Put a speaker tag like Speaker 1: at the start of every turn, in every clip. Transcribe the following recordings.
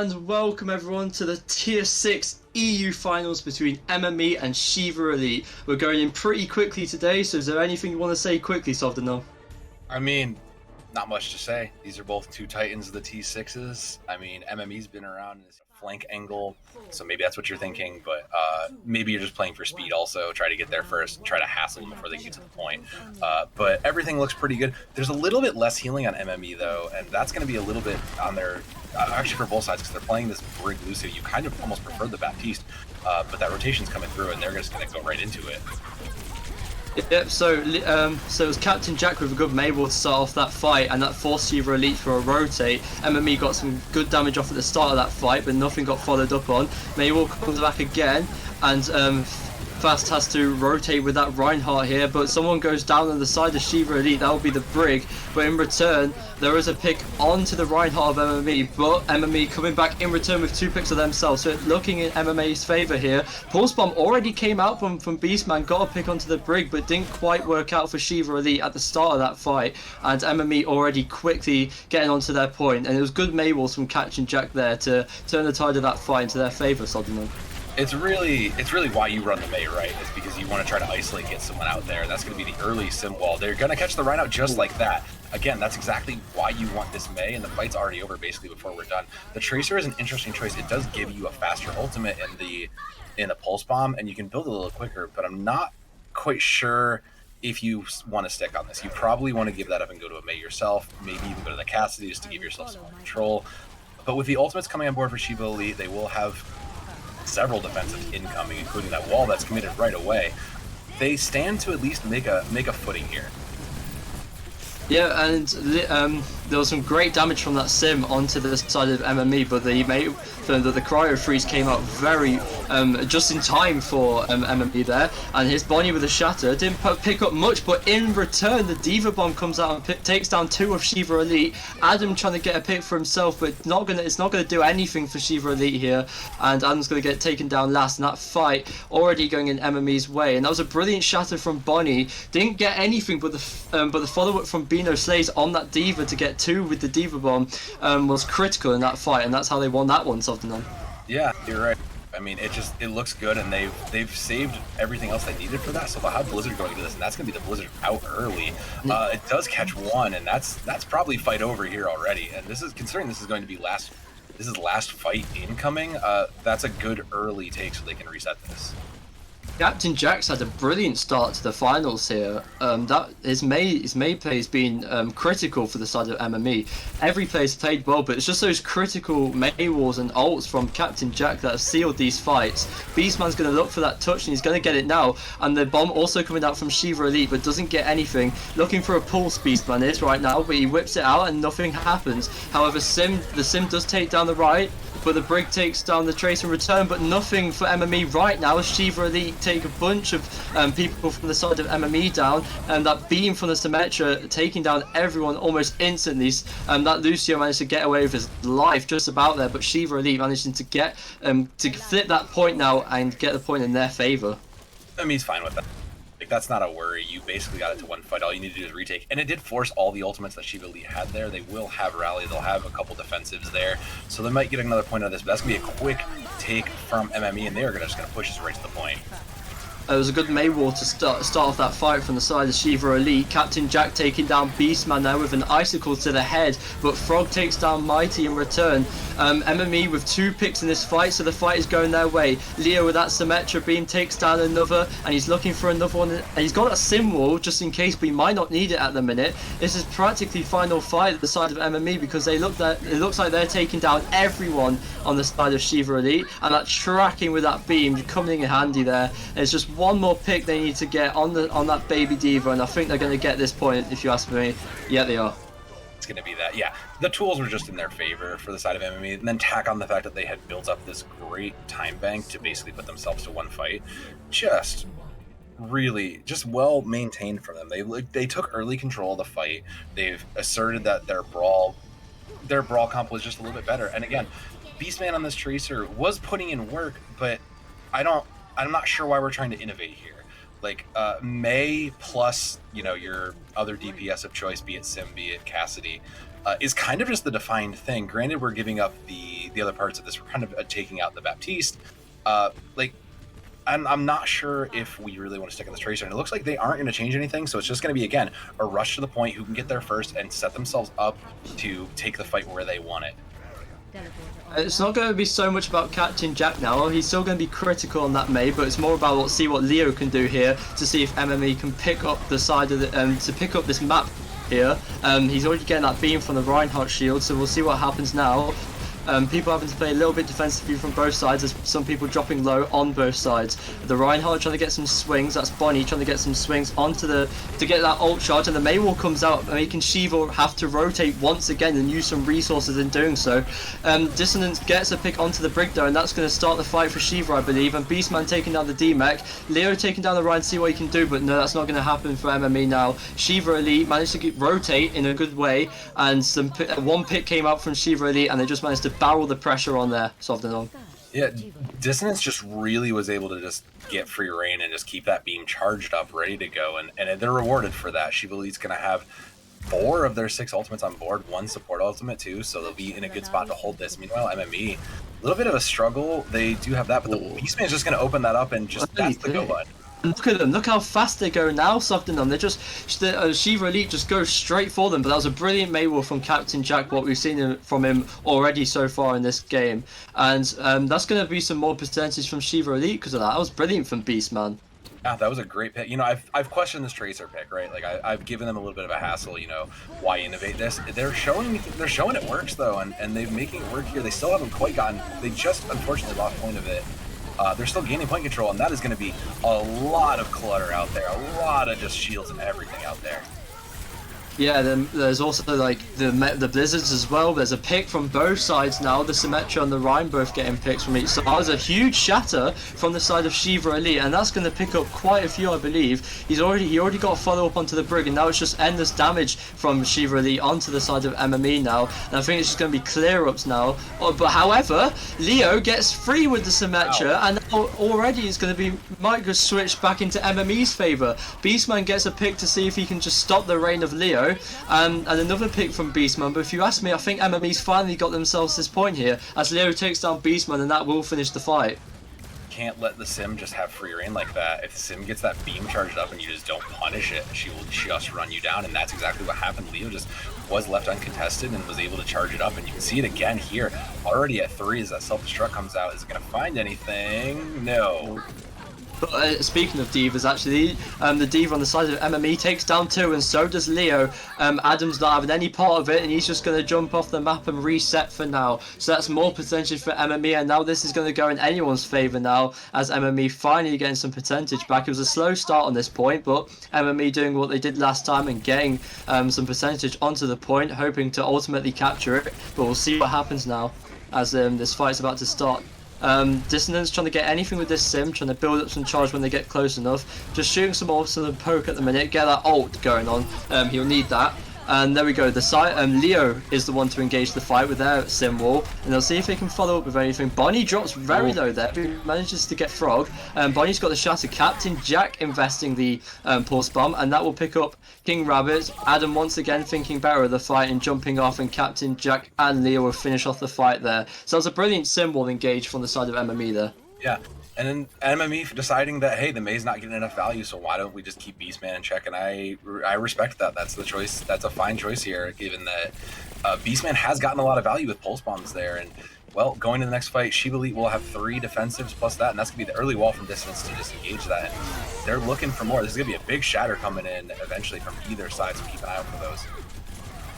Speaker 1: and welcome everyone to the Tier 6 EU Finals between MME and Shiva Elite. We're going in pretty quickly today, so is there anything you want to say quickly, Sovdano?
Speaker 2: I mean, not much to say. These are both two titans of the T6s. I mean, MME's been around in this flank angle, so maybe that's what you're thinking, but maybe you're just playing for speed also. Try to get there first, try to hassle them before they get to the point. But everything looks pretty good. There's a little bit less healing on MME, though, and that's going to be a little bit on their... actually for both sides, because they're playing this Brig Lucio. You kind of almost prefer the Baptiste, but that rotation's coming through, and they're just going to go right into it.
Speaker 1: Yep, so it was Captain Jack with a good Mabel to start off that fight, and that forced Shiva Elite for a rotate. MME got some good damage off at the start of that fight, but nothing got followed up on. Mabel comes back again, and Fast has to rotate with that Reinhardt here, but someone goes down on the side of Shiva Elite. That will be the Brig, but in return there is a pick onto the Reinhardt of MME, but MME coming back in return with two picks of themselves, so looking in MME's favour here. Pulse Bomb already came out from Beastman, got a pick onto the Brig, but didn't quite work out for Shiva Elite at the start of that fight, and MME already quickly getting onto their point, and it was good Maywalls from Captain Jack there to turn the tide of that fight into their favour, Sodman.
Speaker 2: It's really why you run the Mei, right? It's because you want to try to isolate, get someone out there. That's going to be the early sim wall. They're going to catch the Rhino just like that. Again, that's exactly why you want this Mei, and the fight's already over basically before we're done. The Tracer is an interesting choice. It does give you a faster ultimate in the Pulse Bomb, and you can build it a little quicker, but I'm not quite sure if you want to stick on this. You probably want to give that up and go to a Mei yourself, maybe even go to the Cassidy just to give yourself some control. But with the ultimates coming on board for Shiva Elite, they will have several defensives incoming, including that wall that's committed right away. They stand to at least make a footing here.
Speaker 1: Yeah, and there was some great damage from that sim onto the side of MME, but the cryo freeze came out very just in time for MME there, and his Bonnie with a shatter didn't pick up much, but in return the Diva Bomb comes out and takes down two of Shiva Elite. Adam trying to get a pick for himself, but it's not gonna do anything for Shiva Elite here, and Adam's gonna get taken down last. And that fight already going in MME's way, and that was a brilliant shatter from Bonnie. Didn't get anything, but the follow up from Bino Slays on that Diva to get two with the Diva Bomb was critical in that fight, and that's how they won that one, Softanon.
Speaker 2: Yeah, you're right. I mean, it looks good, and they've saved everything else they needed for that. So they'll have Blizzard going into this, and that's going to be the Blizzard out early. It does catch one, and that's probably fight over here already. And this is considering this is going to be last fight incoming. That's a good early take, so they can reset this.
Speaker 1: Captain Jack's had a brilliant start to the finals here. His Mei play has been critical for the side of MME. Every player's played well, but it's just those critical Mei walls and ults from Captain Jack that have sealed these fights. Beastman's going to look for that touch, and he's going to get it now. And the bomb also coming out from Shiva Elite, but doesn't get anything. Looking for a pulse, Beastman is right now, but he whips it out and nothing happens. However, the Sim does take down the right, but the Brig takes down the Trace in return, but nothing for MME right now as Shiva Elite take a bunch of people from the side of MME down, and that beam from the Symmetra taking down everyone almost instantly. That Lucio managed to get away with his life just about there, but Shiva Elite managing to get to flip that point now and get the point in their favour.
Speaker 2: MME's fine with that. Like, that's not a worry. You basically got it to one fight. All you need to do is retake. And it did force all the ultimates that Shiva Elite had there. They will have rally. They'll have a couple defensives there. So they might get another point out of this, but that's going to be a quick take from MME, and they are just going to push us right to the point.
Speaker 1: It was a good Mei wall to start off that fight from the side of Shiva Elite. Captain Jack taking down Beastman there with an icicle to the head, but Frog takes down Mighty in return. MME with two picks in this fight, so the fight is going their way. Leo with that Symmetra beam takes down another, and he's looking for another one, and he's got a sim wall just in case we might not need it at the minute. This is practically final fight at the side of MME, because it looks like they're taking down everyone on the side of Shiva Elite, and that tracking with that beam coming in handy there. And it's just one more pick they need to get on that baby Diva, and I think they're going to get this point, if you ask me. Yeah, they are.
Speaker 2: It's going to be that. Yeah, the tools were just in their favor for the side of MME, and then tack on the fact that they had built up this great time bank to basically put themselves to one fight. Just really just well maintained for them. They took early control of the fight. They've asserted that their brawl comp was just a little bit better. And again, Beastman on this Tracer was putting in work, but I'm not sure why we're trying to innovate here. Like Mei plus, your other DPS of choice, be it Sim, be it Cassidy, is kind of just the defined thing. Granted, we're giving up the other parts of this. We're kind of taking out the Baptiste. Like, I'm not sure if we really want to stick on this Tracer, and it looks like they aren't going to change anything, so it's just going to be, again, a rush to the point, who can get there first and set themselves up to take the fight where they want it.
Speaker 1: It's not going to be so much about catching Jack now. He's still going to be critical on that Mei, but it's more about see what Leo can do here to see if MME can pick up the side of the to pick up this map here. He's already getting that beam from the Reinhardt shield, so we'll see what happens now. People having to play a little bit defensively from both sides. There's some people dropping low on both sides. The Reinhardt trying to get some swings. That's Bonnie trying to get some swings onto to get that ult charge, and the Mei wall comes out, making Shiva have to rotate once again and use some resources in doing so. Dissonance gets a pick onto the Brig though, and that's going to start the fight for Shiva, I believe. And Beastman taking down the D-Mech. Leo taking down the Ryan, see what he can do, but no, that's not going to happen for MME now. Shiva Elite managed to rotate in a good way, and one pick came out from Shiva Elite, and they just managed to barrel the pressure on there, Softenon.
Speaker 2: Yeah, Dissonance just really was able to just get free reign and just keep that beam charged up, ready to go, and they're rewarded for that. Shiva Elite's going to have 4 of their 6 ultimates on board, 1 support ultimate too, so they'll be in a good spot to hold this. Meanwhile, MME, a little bit of a struggle. They do have that, but the Beastman's just going to open that up and just that's the go button.
Speaker 1: Look at them, look how fast they go now, Softenon. They just, Shiva Elite just goes straight for them, but that was a brilliant Mei wall from Captain Jack, what we've seen from him already so far in this game. And that's going to be some more percentage from Shiva Elite because of that. That was brilliant from Beastman.
Speaker 2: Yeah, that was a great pick. You know, I've questioned this Tracer pick, right? Like I've given them a little bit of a hassle. You know, why innovate this? They're showing it works though, and they're making it work here. They still haven't quite gotten. They just unfortunately lost point of it. They're still gaining point control, and that is going to be a lot of clutter out there, a lot of just shields and everything out there.
Speaker 1: Yeah, then there's also like the blizzards as well. There's a pick from both sides now. The Symmetra and the Rhine both getting picks from each side. So that was a huge shatter from the side of Shiva Elite, and that's going to pick up quite a few, I believe. He already got a follow up onto the Brig, and now it's just endless damage from Shiva Elite onto the side of MME now. And I think it's just going to be clear ups now. But however, Leo gets free with the Symmetra, and now already it's going to be might just switch back into MME's favour. Beastman gets a pick to see if he can just stop the reign of Leo. And another pick from Beastman, but if you ask me, I think MME's finally got themselves this point here, as Leo takes down Beastman, and that will finish the fight.
Speaker 2: Can't let the Sim just have free reign like that. If the Sim gets that beam charged up and you just don't punish it, she will just run you down, and that's exactly what happened. Leo just was left uncontested and was able to charge it up, and you can see it again here, already at 3 as that self-destruct comes out. Is it going to find anything? No.
Speaker 1: But speaking of divas, actually, the diva on the side of MME takes down 2, and so does Leo. Adam's not having any part of it, and he's just going to jump off the map and reset for now. So that's more percentage for MME, and now this is going to go in anyone's favour now, as MME finally getting some percentage back. It was a slow start on this point, but MME doing what they did last time and getting some percentage onto the point, hoping to ultimately capture it. But we'll see what happens now, as this fight's about to start. Dissonance trying to get anything with this Sim, trying to build up some charge when they get close enough. Just shooting some awesome poke at the minute, get that ult going on. He'll need that. And there we go. The side, Leo is the one to engage the fight with their Sim wall, and they'll see if they can follow up with anything. Bonnie drops very low there, but manages to get Frog. Bonnie's got the shatter. Captain Jack investing the pulse bomb, and that will pick up King Rabbit. Adam once again thinking better of the fight and jumping off, and Captain Jack and Leo will finish off the fight there. So that's a brilliant Sim wall engage from the side of MME there.
Speaker 2: Yeah. And then MME deciding that, hey, the Mei's not getting enough value, so why don't we just keep Beastman in check? And I respect that. That's the choice. That's a fine choice here, given that Beastman has gotten a lot of value with pulse bombs there. And, well, going to the next fight, Shiva Elite will have 3 defensives plus that, and that's going to be the early wall from distance to disengage that. And they're looking for more. This is going to be a big shatter coming in eventually from either side, so keep an eye out for those.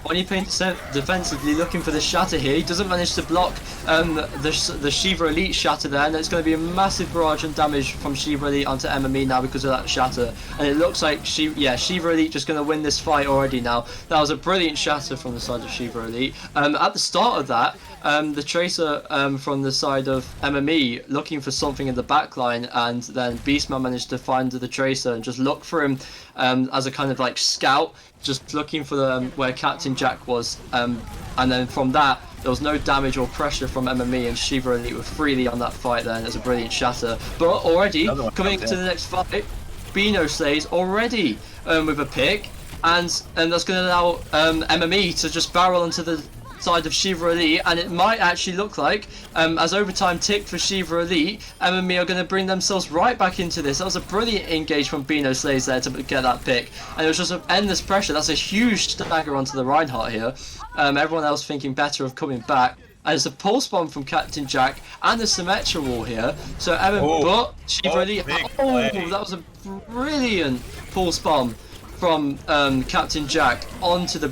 Speaker 1: Bonnie paints defensively looking for the shatter here. He doesn't manage to block the Shiva Elite shatter there, and it's going to be a massive barrage and damage from Shiva Elite onto MME now because of that shatter. And it looks like Shiva Elite just going to win this fight already now. That was a brilliant shatter from the side of Shiva Elite. At the start of that, the Tracer from the side of MME looking for something in the backline, and then Beastman managed to find the Tracer and just look for him as a kind of like scout, just looking for where Captain Jack was, and then from that there was no damage or pressure from MME, and Shiva Elite were freely on that fight there, and there's a brilliant shatter. But already coming to the next fight, Bino Slays already with a pick. and that's going to allow MME to just barrel onto the side of Shiva Elite, and it might actually look like, as overtime ticked for Shiva Elite, MME are going to bring themselves right back into this. That was a brilliant engage from Bino Slays there to get that pick, and it was just endless pressure. That's a huge stagger onto the Reinhardt here. Everyone else thinking better of coming back. And it's a pulse bomb from Captain Jack and the Symmetra wall here. So but Shiva Elite, that was a brilliant pulse bomb from Captain Jack onto the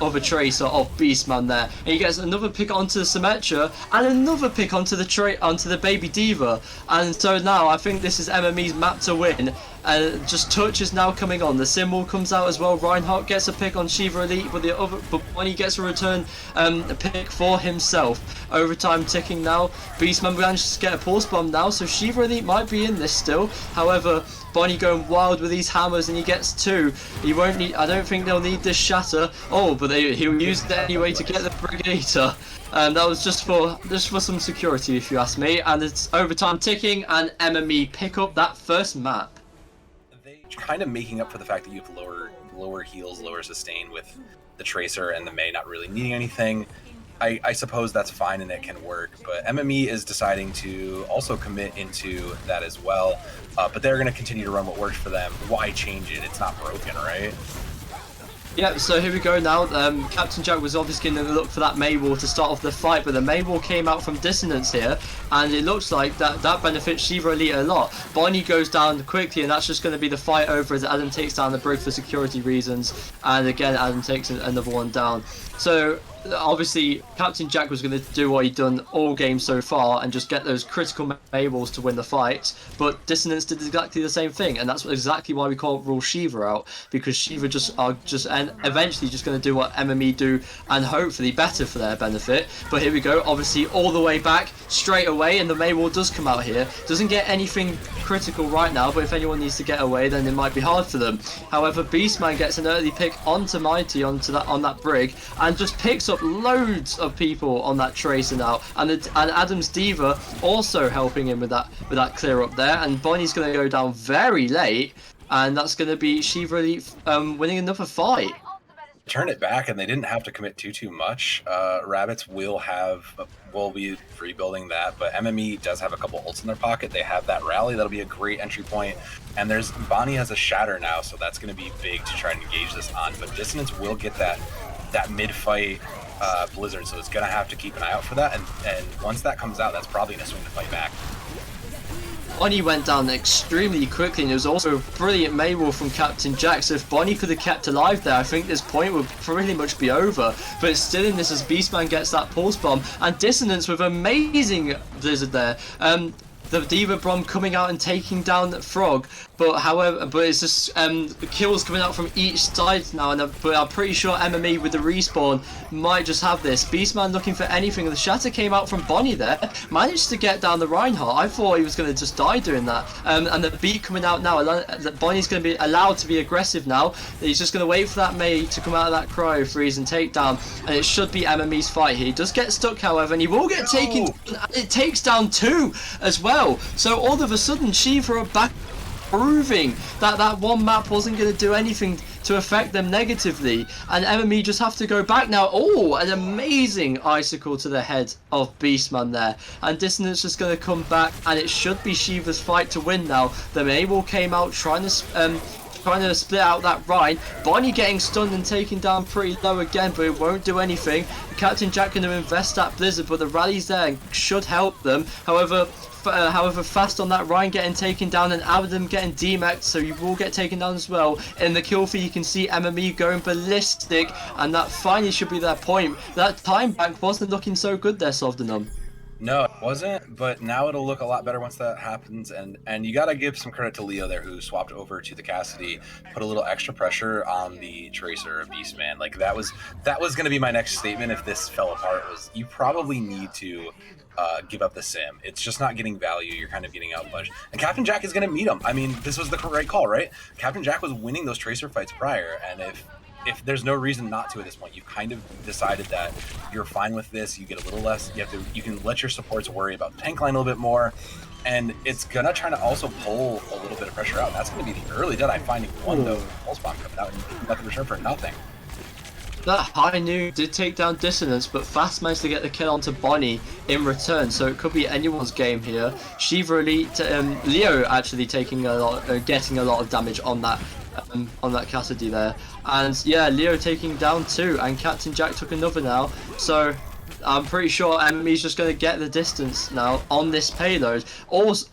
Speaker 1: other tracer of Beastman there, and he gets another pick onto the Symmetra and another pick onto the Baby Diva, and so now I think this is MME's map to win. And just touch is now coming on. The symbol comes out as well. Reinhardt gets a pick on Shiva Elite, but when he gets a return a pick for himself. Overtime ticking now. Beastman manages to get a pulse bomb now, so Shiva Elite might be in this still. However, Bonnie going wild with these hammers, and he gets two. He won't need. I don't think they'll need this shatter. Oh, but he'll use it anyway to get the Brigator. That was just for some security, if you ask me. And it's overtime ticking, and MME pick up that first map.
Speaker 2: Kind of making up for the fact that you have lower heals, lower sustain with the Tracer and the Mei not really needing anything. I suppose that's fine and it can work, but MME is deciding to also commit into that as well. But they're going to continue to run what works for them. Why change it? It's not broken, right?
Speaker 1: Yeah, so here we go now. Captain Jack was obviously going to look for that Mei wall to start off the fight, but the Mei wall came out from dissonance here, and it looks like that benefits Shiva Elite a lot. Bonnie goes down quickly, and that's just going to be the fight over as Adam takes down the Brig for security reasons, and again Adam takes another one down. So obviously Captain Jack was going to do what he'd done all game so far and just get those critical Mei walls to win the fight, but Dissonance did exactly the same thing, and that's exactly why we can't rule Shiva out, because Shiva and eventually just going to do what MME do, and hopefully better for their benefit. But here we go, obviously all the way back straight away, and the Mei wall does come out here. Doesn't get anything critical right now, but if anyone needs to get away, then it might be hard for them. However, Beastman gets an early pick onto Mighty on that Brig, and just picks up loads of people on that Tracer now, and Adam's Diva also helping him with that clear up there, and Bonnie's going to go down very late, and that's going to be Shiva Elite winning another fight.
Speaker 2: Turn it back, and they didn't have to commit too much. Rabbits will be rebuilding that, but MME does have a couple ults in their pocket. They have that rally. That'll be a great entry point. And Bonnie has a shatter now, so that's going to be big to try and engage this on. But Dissonance will get that mid-fight Blizzard, so it's going to have to keep an eye out for that. And once that comes out, that's probably going to swing the fight back.
Speaker 1: Bonnie went down extremely quickly, and it was also a brilliant Mei wall from Captain Jack, so if Bonnie could have kept alive there, I think this point would pretty much be over. But it's still in this as Beastman gets that pulse bomb, and Dissonance with amazing Blizzard there. The Diva bomb coming out and taking down Frog, but it's just kills coming out from each side now, but I'm pretty sure MME with the respawn might just have this. Beastman looking for anything, and the shatter came out from Bonnie there, managed to get down the Reinhardt. I thought he was going to just die doing that, and the beat coming out now, Bonnie's going to be allowed to be aggressive now. He's just going to wait for that Mei to come out of that cryo freeze and take down, and it should be MME's fight here. He does get stuck, however, and he will get taken, and it takes down two as well. So all of a sudden Shiva are back, proving that one map wasn't going to do anything to affect them negatively, and MME just have to go back now. Oh, an amazing icicle to the head of Beastman there, and Dissonance just going to come back, and it should be Shiva's fight to win now. The Mei wall came out trying to split out that Rhine. Bonnie getting stunned and taken down pretty low again, but it won't do anything. Captain Jack going to invest that Blizzard, but the rallies there should help them. However, fast on that Ryan getting taken down, and Adam getting demeched, so you will get taken down as well. In the kill feed you can see MME going ballistic, and that finally should be their point. That time bank wasn't looking so good there, Sovdanum.
Speaker 2: No, it wasn't, but now it'll look a lot better once that happens, and you gotta give some credit to Leo there, who swapped over to the Cassidy, put a little extra pressure on the Tracer, Beastman. Like that was gonna be my next statement if this fell apart, was you probably need to give up the sim. It's just not getting value. You're kind of getting outpushed. And Captain Jack is going to meet him. I mean, this was the right call, right? Captain Jack was winning those Tracer fights prior, and if there's no reason not to at this point, you've kind of decided that you're fine with this. You get a little less. You can let your supports worry about tank line a little bit more. and it's gonna try to also pull a little bit of pressure out. That's gonna be the early Deadeye finding one though. Pulse bomb coming out, and nothing return for nothing.
Speaker 1: That high noon did take down Dissonance, but Fast managed to get the kill onto Bonnie in return, so it could be anyone's game here. Shiva Elite, Leo actually taking a lot, getting a lot of damage on that Cassidy there, and yeah, Leo taking down 2, and Captain Jack took another now. So I'm pretty sure MME's just going to get the distance now on this payload. Almost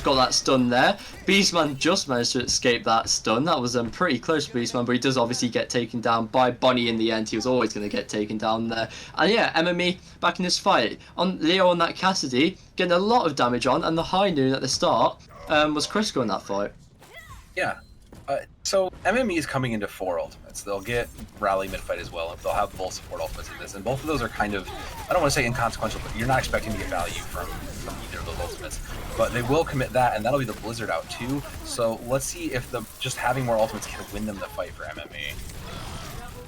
Speaker 1: got that stun there. Beastman just managed to escape that stun. That was pretty close to Beastman, but he does obviously get taken down by Bonnie in the end. He was always going to get taken down there. And yeah, MME back in this fight. On Leo on that Cassidy, getting a lot of damage on, and the high noon at the start was critical in that fight.
Speaker 2: Yeah. So MME is coming into 4 ultimates. They'll get Rally mid-fight as well. They'll have both support ultimates in this, and both of those are kind of, I don't want to say inconsequential, but you're not expecting to get value from either of those ultimates. But they will commit that, and that'll be the Blizzard out too. So let's see if just having more ultimates can win them the fight for MME.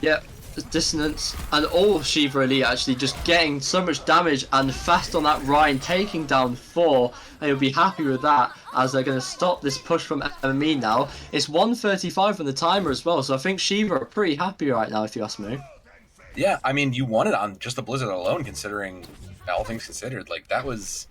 Speaker 1: Yep. Dissonance and all Shiva Elite actually just getting so much damage, and Fast on that Ryan taking down 4, and you'll be happy with that as they're going to stop this push from MME now. It's 1:35 on the timer as well, so I think Shiva are pretty happy right now if you ask me.
Speaker 2: Yeah, I mean, you won it on just the Blizzard alone, considering all things considered. Like, that was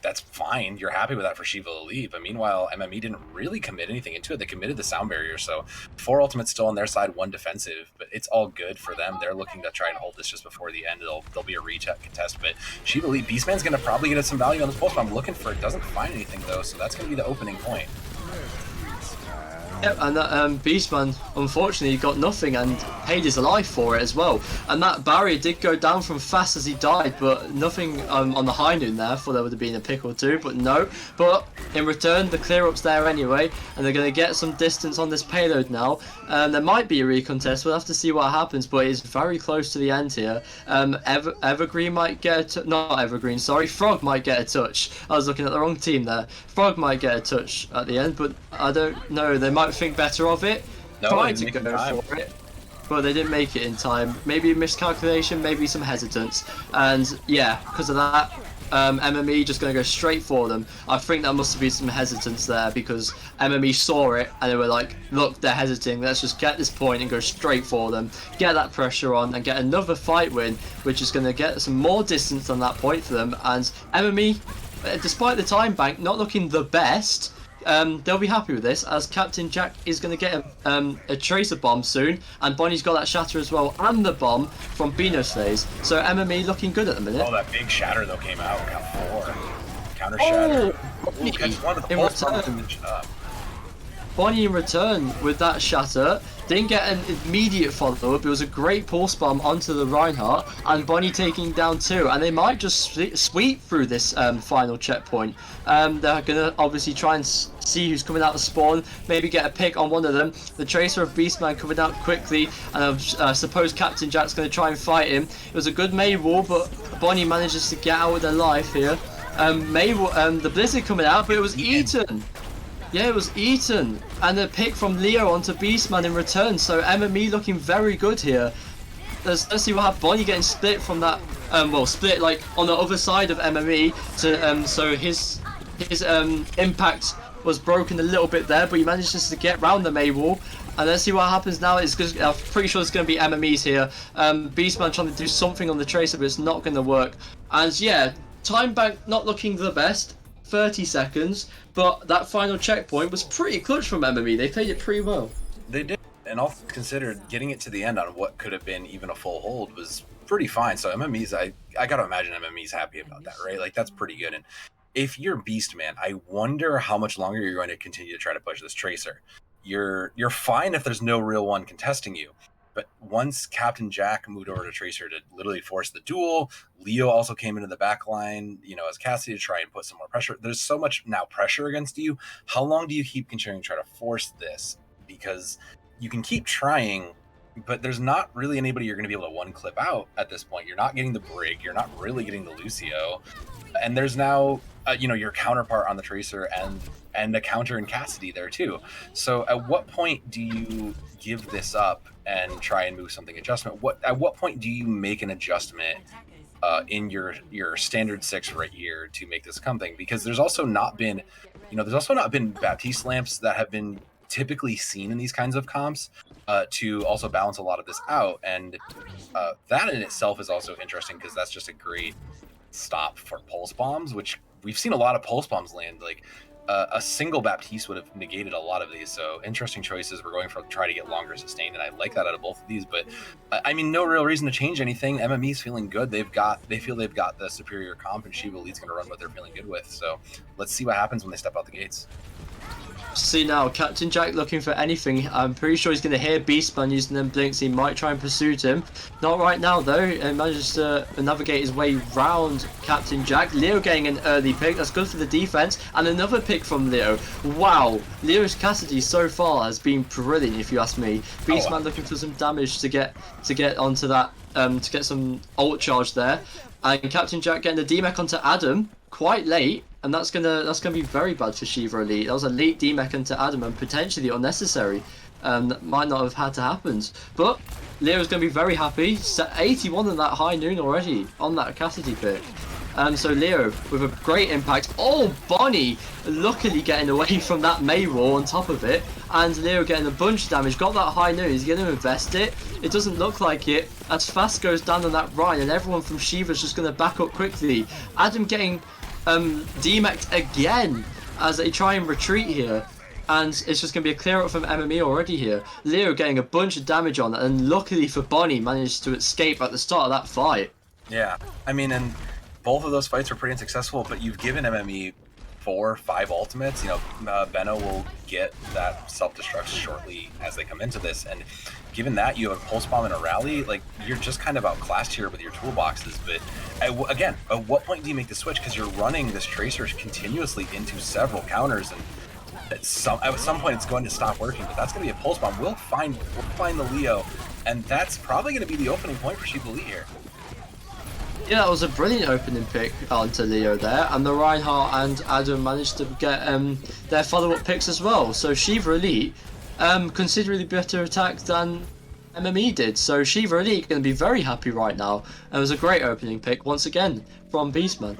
Speaker 2: that's fine. You're happy with that for Shiva Elite, but meanwhile, MME didn't really commit anything into it. They committed the sound barrier, so 4 ultimates still on their side, 1 defensive, but it's all good for them. They're looking to try and hold this just before the end. There'll be a retake contest, but Shiva Elite, Beastman's going to probably get some value on this pulse bomb. Looking for it, doesn't find anything though, so that's going to be the opening point.
Speaker 1: Yep, and that Beastman unfortunately got nothing and paid his life for it as well. And that barrier did go down from Fast as he died, but nothing on the high noon there. I thought there would have been a pick or two, but no. But in return, the clear up's there anyway, and they're going to get some distance on this payload now. There might be a recontest, we'll have to see what happens, but it's very close to the end here. Evergreen might get not Evergreen, sorry, Frog might get a touch. I was looking at the wrong team there. Frog might get a touch at the end, but I don't know, they might think better of it.
Speaker 2: No,
Speaker 1: Tried to go for it, but they didn't make it in time. Maybe a miscalculation, maybe some hesitance, and yeah, because of that, MME just going to go straight for them. I think that must have been some hesitance there, because MME saw it and they were like, look, they're hesitating, let's just get this point and go straight for them, get that pressure on and get another fight win, which is going to get some more distance on that point for them. And MME, despite the time bank not looking the best, they'll be happy with this, as Captain Jack is going to get a tracer bomb soon, and Bonnie's got that shatter as well, and the bomb from Bino Slays. So MME looking good at the minute.
Speaker 2: Oh, that big shatter though came out. Got 4. Counter shatter. Ooh, catch one with the pulse bomb.
Speaker 1: Bonnie in return with that shatter. Didn't get an immediate follow-up. It was a great pulse bomb onto the Reinhardt, and Bonnie taking down 2, and they might just sweep through this final checkpoint. They're gonna obviously try and see who's coming out of spawn, maybe get a pick on one of them. The Tracer of Beastman coming out quickly, and I suppose Captain Jack's gonna try and fight him. It was a good May wall, but Bonnie manages to get out with their life here. The Blizzard coming out, but it was eaten. Yeah, it was eaten, and a pick from Leo onto Beastman in return, so MME looking very good here. Let's see what happens. Bonnie getting split from that, split like on the other side of MME, to, so his impact was broken a little bit there, but he manages to get round the May wall. And let's see what happens now. I'm pretty sure it's going to be MME's here. Beastman trying to do something on the Tracer, but it's not going to work. And yeah, time bank not looking the best. 30 seconds, but that final checkpoint was pretty clutch from MME. They played it pretty well.
Speaker 2: They did, and all considered, getting it to the end on what could have been even a full hold was pretty fine. So MME's, I gotta imagine MME's happy about that, right? Like, that's pretty good. And if you're Beastman, I wonder how much longer you're going to continue to try to push this Tracer. You're fine if there's no real one contesting you. But once Captain Jack moved over to Tracer to literally force the duel, Leo also came into the back line, as Cassidy to try and put some more pressure. There's so much now pressure against you. How long do you keep continuing to try to force this? Because you can keep trying, but there's not really anybody you're going to be able to one clip out at this point. You're not getting the Brig. You're not really getting the Lucio. And there's now, your counterpart on the Tracer and a counter in Cassidy there too. So at what point do you give this up and try and move something adjustment? At what point do you make an adjustment in your standard 6 right here to make this something, because there's also not been Baptiste lamps that have been typically seen in these kinds of comps to also balance a lot of this out, and that in itself is also interesting because that's just a great stop for pulse bombs, which we've seen a lot of pulse bombs land. Like a single Baptiste would have negated a lot of these. So interesting choices. We're going for try to get longer sustained, and I like that out of both of these. But I mean, no real reason to change anything. MME's feeling good. They feel they've got the superior comp, and Shiva Elite's going to run what they're feeling good with. So let's see what happens when they step out the gates.
Speaker 1: See now, Captain Jack looking for anything. I'm pretty sure he's going to hear Beastman using them blinks. He might try and pursue him. Not right now though. He manages to navigate his way round Captain Jack. Leo getting an early pick. That's good for the defense. And another pick from Leo. Wow. Leo's Cassidy so far has been brilliant, if you ask me. Beastman looking for some damage to get onto that, to get some ult charge there. And Captain Jack getting the DMech onto Adam quite late. And that's gonna be very bad for Shiva Elite. That was a late DMech into Adam and potentially unnecessary. That might not have had to happen. But Leo's gonna be very happy. Set 81 in that high noon already on that Cassidy pick. So Leo with a great impact. Oh, Bonnie luckily getting away from that May wall on top of it. And Leo getting a bunch of damage. Got that high noon. He's going to invest it. It doesn't look like it. As Fast goes down on that Rhine, and everyone from Shiva's just going to back up quickly. Adam getting DMEC'd again as they try and retreat here. And it's just going to be a clear up from MME already here. Leo getting a bunch of damage on it, and luckily for Bonnie managed to escape at the start of that fight.
Speaker 2: Yeah, I mean, and both of those fights were pretty unsuccessful, but you've given MME 4 or 5 ultimates. You know, Benno will get that self-destruct shortly as they come into this, and given that you have a pulse bomb and a rally, like, you're just kind of outclassed here with your toolboxes. But again, at what point do you make the switch? Because you're running this tracer continuously into several counters, and at some point it's going to stop working. But that's going to be a pulse bomb. We'll find the Leo, and that's probably going to be the opening point for Shiva Elite here.
Speaker 1: Yeah, that was a brilliant opening pick onto Leo there, and the Reinhardt and Adam managed to get their follow-up picks as well. So Shiva Elite, considerably better attack than MME did. So Shiva Elite going to be very happy right now. It was a great opening pick once again from Beastman.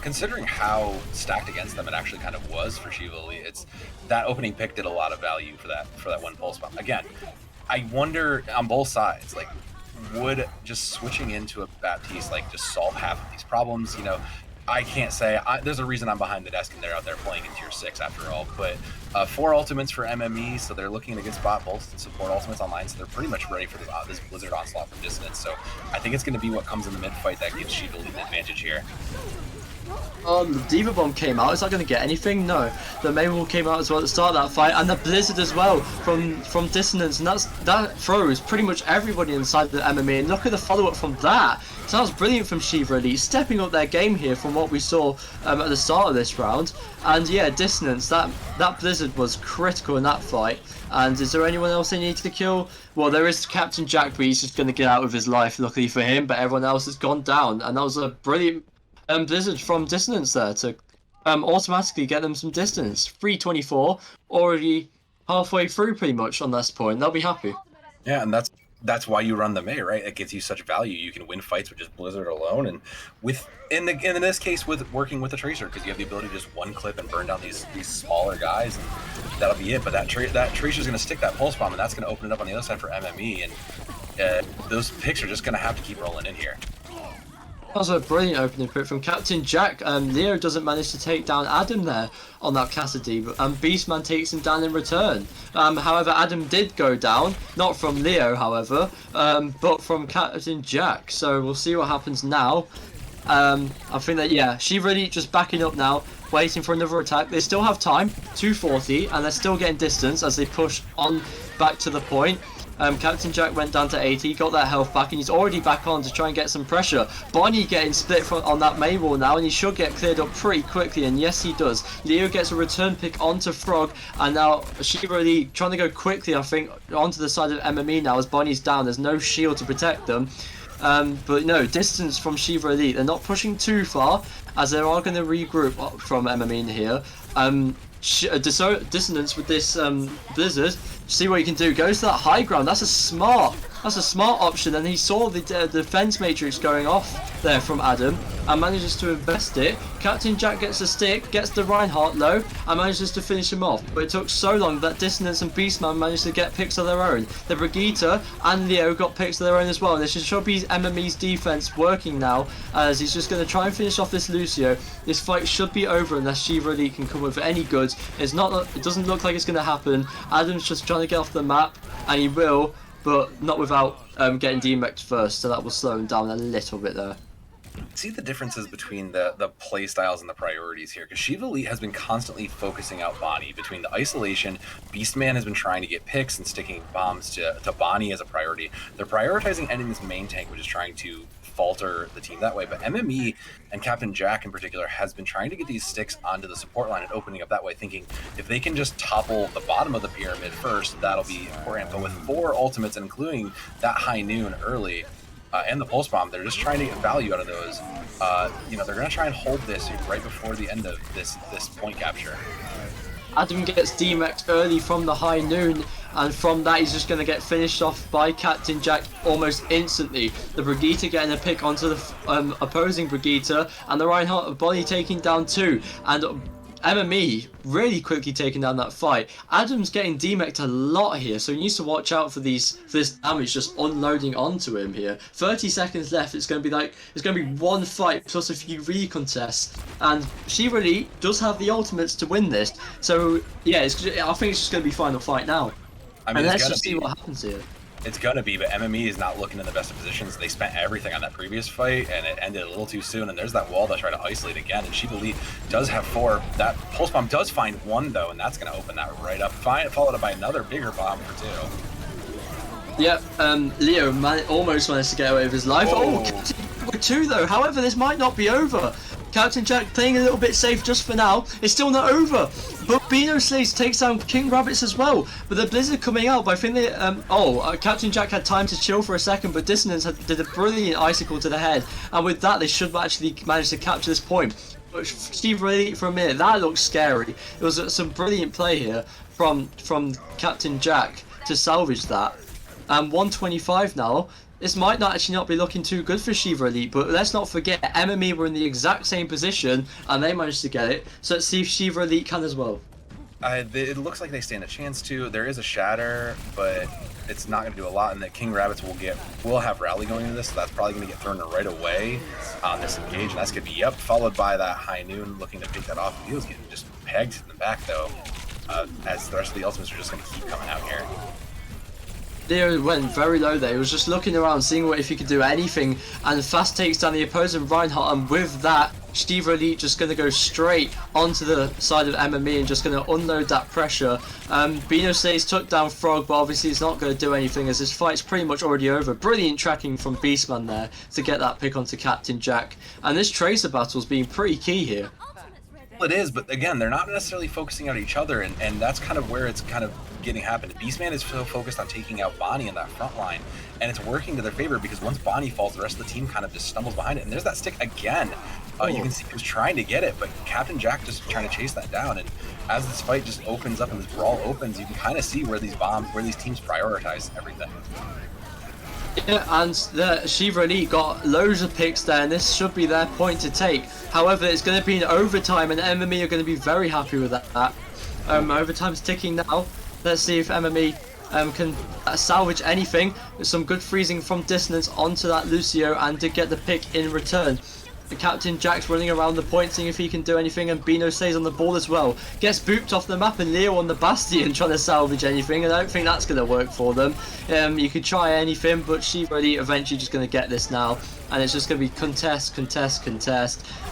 Speaker 2: Considering how stacked against them it actually kind of was for Shiva Elite, it's that opening pick did a lot of value for that one pulse bomb. Again, I wonder on both sides, like, would just switching into a Baptiste like just solve half of these problems? You know, I can't say. There's a reason I'm behind the desk and they're out there playing in tier 6 after all. But 4 ultimates for MME, so they're looking to get spot bolts and support ultimates online, so they're pretty much ready for this Blizzard onslaught from distance. So I think it's going to be what comes in the mid fight that gives Shiva Elite an advantage here.
Speaker 1: The Diva Bomb came out. Is that going to get anything? No. The May Wall came out as well at the start of that fight, and the Blizzard as well from Dissonance, and that throws pretty much everybody inside the MME. And look at the follow-up from that. So that was brilliant from Shiva Elite, stepping up their game here from what we saw at the start of this round. And yeah, Dissonance, that Blizzard was critical in that fight. And is there anyone else they need to kill? Well, there is Captain Jack, but he's just going to get out with his life, luckily for him. But everyone else has gone down, and that was a brilliant Blizzard from Dissonance there to automatically get them some distance. 324, already halfway through pretty much on this point. They'll be happy.
Speaker 2: Yeah, and that's why you run the May, right? It gives you such value. You can win fights with just Blizzard alone, and in this case with working with the Tracer, because you have the ability to just one clip and burn down these smaller guys, and that'll be it. But that Tracer's going to stick that pulse bomb, and that's going to open it up on the other side for MME, and those picks are just going to have to keep rolling in here.
Speaker 1: That was a brilliant opening pick from Captain Jack. Leo doesn't manage to take down Adam there on that Cassidy, but Beastman takes him down in return. However, Adam did go down, not from Leo, however, but from Captain Jack. So we'll see what happens now. I think that, yeah, Shiva Elite just backing up now, waiting for another attack. They still have time, 240, and they're still getting distance as they push on back to the point. Captain Jack went down to 80, got that health back, and he's already back on to try and get some pressure. Bonnie getting split on that May wall now, and he should get cleared up pretty quickly, and yes he does. Leo gets a return pick onto Frog, and now Shiva Elite trying to go quickly, I think, onto the side of MME now as Bonnie's down. There's no shield to protect them. But no, distance from Shiva Elite. They're not pushing too far, as they are going to regroup from MME here. dissonance with this Blizzard. See what he can do. Goes to that high ground. That's a smart option. And he saw the defense matrix going off there from Adam and manages to invest it. Captain Jack gets the stick, gets the Reinhardt low, and manages to finish him off. But it took so long that Dissonance and Beastman managed to get picks of their own. The Brigitte and Leo got picks of their own as well. And this should be MME's defense working now, as he's just going to try and finish off this Lucio. This fight should be over unless Shiva Elite can come with any goods. It doesn't look like it's going to happen. Adam's just trying to get off the map, and he will, but not without getting demeched first, so that will slow him down a little bit there.
Speaker 2: See the differences between the play styles and the priorities here, because Shiva Elite has been constantly focusing out Bonnie. Between the isolation, Beastman has been trying to get picks and sticking bombs to Bonnie as a priority. They're prioritizing ending this main tank, which is trying to falter the team that way. But MME and Captain Jack in particular has been trying to get these sticks onto the support line and opening up that way, thinking if they can just topple the bottom of the pyramid first, that'll be important. But with 4 ultimates, including that high noon early, and the pulse bomb, they're just trying to get value out of those. They're going to try and hold this right before the end of this point capture.
Speaker 1: Adam gets demexed early from the high noon, and from that he's just going to get finished off by Captain Jack almost instantly. The Brigitte getting a pick onto the opposing Brigitte, and the Reinhardt of Bonnie taking down 2. And MME really quickly taking down that fight. Adam's getting demeced a lot here, so he needs to watch out for this damage just unloading onto him here. 30 seconds left. It's going to be one fight plus a few recontests, and Shiva Elite does have the ultimates to win this. So yeah, I think it's just going to be final fight now.
Speaker 2: I mean,
Speaker 1: and let's just see what happens here.
Speaker 2: It's gonna be, but MME is not looking in the best of positions. They spent everything on that previous fight, and it ended a little too soon. And there's that wall that tried to isolate again. And Shiva Elite does have 4. That pulse bomb does find 1 though, and that's gonna open that right up. Followed up by another bigger bomb for 2.
Speaker 1: Yep, Leo almost managed to get away with his life. Oh, Captain 2 though. However, this might not be over. Captain Jack playing a little bit safe just for now. It's still not over. But Beano Slays takes down King Rabbits as well. But the Blizzard coming out, but I think they... Captain Jack had time to chill for a second, but Dissonance did a brilliant icicle to the head. And with that, they should actually manage to capture this point. But Shiva Elite for a minute, that looked scary. It was some brilliant play here from Captain Jack to salvage that. And 125 now. This might not be looking too good for Shiva Elite, but let's not forget MME were in the exact same position and they managed to get it. So let's see if Shiva Elite can as well.
Speaker 2: It looks like they stand a chance to. There is a shatter, but it's not going to do a lot. And that King Rabbits will have rally going into this, so that's probably going to get thrown right away on this engage. And that's going to be followed by that high noon looking to pick that off. He was getting just pegged in the back though, as the rest of the ultimates are just going to keep coming out here.
Speaker 1: Leo went very low there. He was just looking around, seeing if he could do anything, and fast takes down the opposing Reinhardt, and with that, Shiva Elite just going to go straight onto the side of MME and just going to unload that pressure. Beano Slays took down Frog, but obviously it's not going to do anything as this fight's pretty much already over. Brilliant tracking from Beastman there to get that pick onto Captain Jack, and this Tracer battle's been pretty key here.
Speaker 2: It is, but again, they're not necessarily focusing out each other, and that's kind of where it's kind of getting happened. Beastman is so focused on taking out Bonnie in that front line, and it's working to their favor because once Bonnie falls, the rest of the team kind of just stumbles behind it. And there's that stick again. You can see he was trying to get it, but Captain Jack just trying to chase that down. And as this fight just opens up and this brawl opens, you can kind of see where these teams prioritize everything.
Speaker 1: Yeah, and the Shiva Elite got loads of picks there, and this should be their point to take. However, it's going to be an overtime, and MME are going to be very happy with that. Overtime's ticking now. Let's see if MME can salvage anything. There's some good freezing from Dissonance onto that Lucio, and to get the pick in return. The Captain Jack's running around the point, seeing if he can do anything, and Beano stays on the ball as well. Gets booped off the map, and Leo on the Bastion trying to salvage anything, and I don't think that's going to work for them. You could try anything, but Shiva Elite eventually just going to get this now, and it's just going to be contest.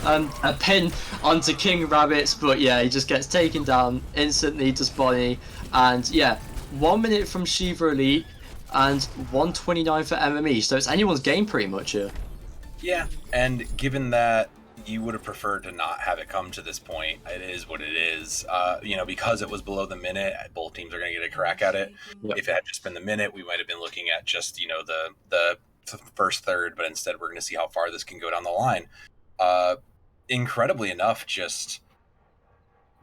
Speaker 1: A pin onto King Rabbits, but yeah, he just gets taken down instantly, just Bonnie, and yeah, 1 minute from Shiva Elite, and 129 for MME, so it's anyone's game pretty much here.
Speaker 2: Yeah, and given that you would have preferred to not have it come to this point, it is what it is. Because it was below the minute, both teams are going to get a crack at it. Yep. If it had just been the minute, we might have been looking at just, the first third, but instead we're going to see how far this can go down the line. Incredibly enough, just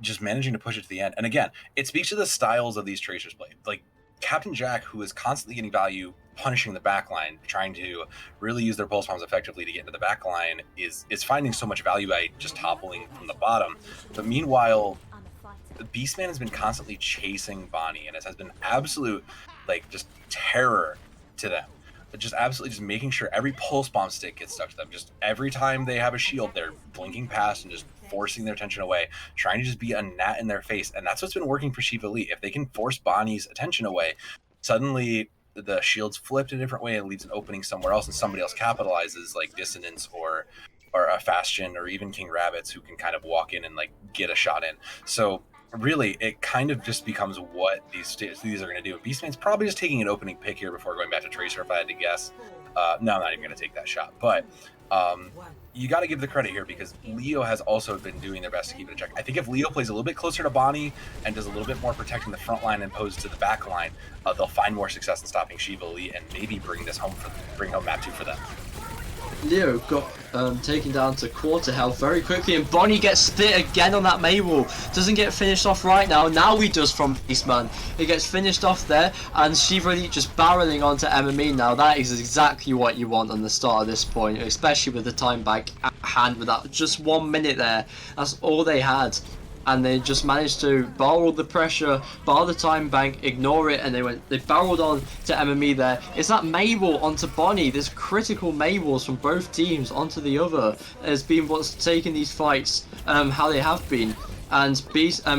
Speaker 2: just managing to push it to the end. And again, it speaks to the styles of these Tracers play. Like Captain Jack, who is constantly getting value, punishing the backline, trying to really use their pulse bombs effectively to get into the backline, is finding so much value by just toppling from the bottom. But meanwhile, Beastman has been constantly chasing Bonnie, and it has been absolute, like, just terror to them. Just absolutely just making sure every pulse bomb stick gets stuck to them. Just every time they have a shield, they're blinking past and just forcing their attention away, trying to just be a gnat in their face. And that's what's been working for Shiva Elite. If they can force Bonnie's attention away, suddenly the shield's flipped a different way and leaves an opening somewhere else, and somebody else capitalizes, like Dissonance or a Fastion or even King Rabbits, who can kind of walk in and like get a shot in. So really, it kind of just becomes what these are going to do. Beastman's probably just taking an opening pick here before going back to Tracer, if I had to guess. No, I'm not even going to take that shot. But you got to give the credit here, because Leo has also been doing their best to keep it in check. I think if Leo plays a little bit closer to Bonnie and does a little bit more protecting the front line and opposed to the back line, they'll find more success in stopping Shiva Elite and maybe bring home map 2 for them.
Speaker 1: Leo got taken down to quarter health very quickly, and Bonnie gets split again on that May wall. Doesn't get finished off right now. Now he does from Beastman. He gets finished off there, and Shiva Elite just barreling onto MME now. That is exactly what you want on the start of this point, especially with the time back at hand with that just 1 minute there. That's all they had. And they just managed to borrow the pressure, bar the time bank, ignore it, and they barreled on to MME there. It's that Maywall onto Bonnie. There's critical Maywalls from both teams onto the other has been what's taken these fights how they have been. And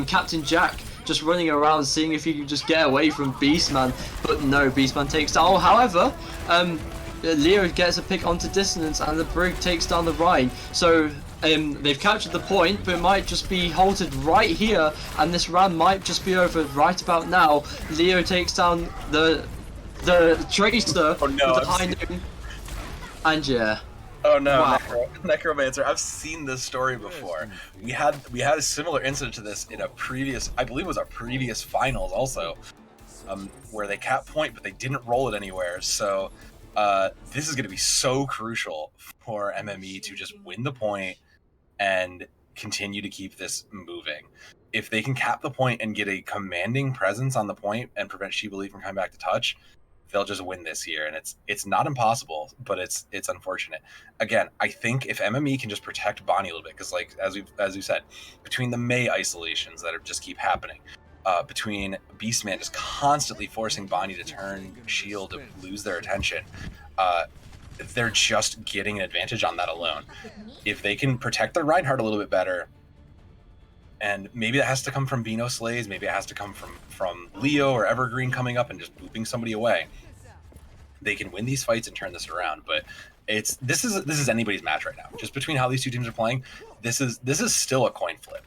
Speaker 1: Captain Jack just running around seeing if he can just get away from Beastman, but no, Beastman takes down. Oh, however, Leo gets a pick onto Dissonance, and the Brig takes down the Rhine. So they've captured the point, but it might just be halted right here, and this round might just be over right about now. Leo takes down the Tracer with the high noon, and yeah.
Speaker 2: Oh no,
Speaker 1: wow.
Speaker 2: Necromancer! I've seen this story before. We had a similar incident to this in a previous, I believe it was our previous finals also, where they capped point, but they didn't roll it anywhere. So this is going to be so crucial for MME to just win the point and continue to keep this moving. If they can cap the point and get a commanding presence on the point and prevent Shiva Elite from coming back to touch, they'll just win this year. And it's not impossible, but it's unfortunate. Again, I think if MME can just protect Bonnie a little bit, because like as we said, between the May isolations that just keep happening, between Beastman just constantly forcing Bonnie to turn shield to lose their attention, they're just getting an advantage on that alone. If they can protect their Reinhardt a little bit better, and maybe that has to come from Beano Slays, maybe it has to come from Leo or Evergreen coming up and just booping somebody away, they can win these fights and turn this around. But this is anybody's match right now. Just between how these two teams are playing, this is still a coin flip.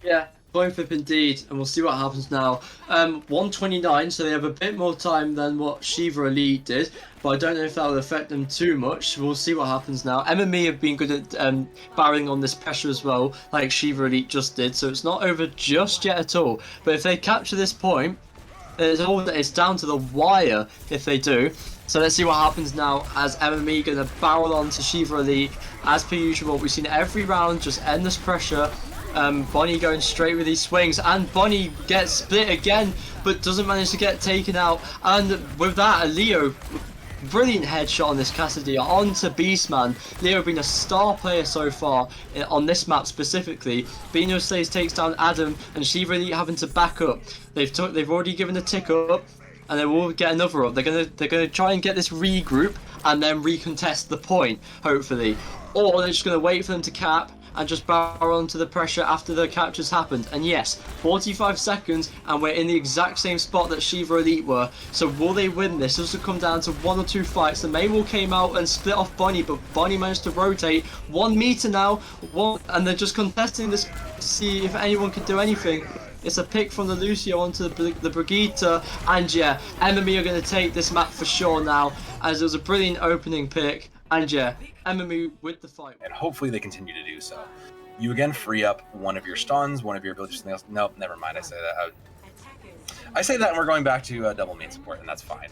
Speaker 1: Yeah, coin flip indeed, and we'll see what happens now. 129, so they have a bit more time than what Shiva Elite did, but I don't know if that will affect them too much. We'll see what happens now. MME have been good at barreling on this pressure as well, like Shiva Elite just did, so it's not over just yet at all. But if they capture this point, it's down to the wire if they do. So let's see what happens now as MME going to barrel on to Shiva Elite. As per usual, we've seen every round just endless pressure. Bonnie going straight with these swings, and Bonnie gets split again, but doesn't manage to get taken out. And with that, a Leo, brilliant headshot on this Cassidy onto Beastman. Leo being a star player so far on this map specifically. Beano Slays takes down Adam, and Shiva Elite having to back up. They've already given a tick up, and they will get another up. They're gonna try and get this regroup and then recontest the point, hopefully, or they're just gonna wait for them to cap and just barrel onto the pressure after the captures happened. And yes, 45 seconds, and we're in the exact same spot that Shiva Elite were. So will they win this? This will come down to 1 or 2 fights. The Maywall came out and split off Bonnie, but Bonnie managed to rotate 1 meter now, and they're just contesting this to see if anyone can do anything. It's a pick from the Lucio onto the Brigitte, and yeah, MME are going to take this map for sure now, as it was a brilliant opening pick. And yeah, MME with the fight.
Speaker 2: And hopefully they continue to do so. You again free up one of your stuns, one of your abilities, something else. Nope, never mind, I say that. I say that and we're going back to double main support, and that's fine.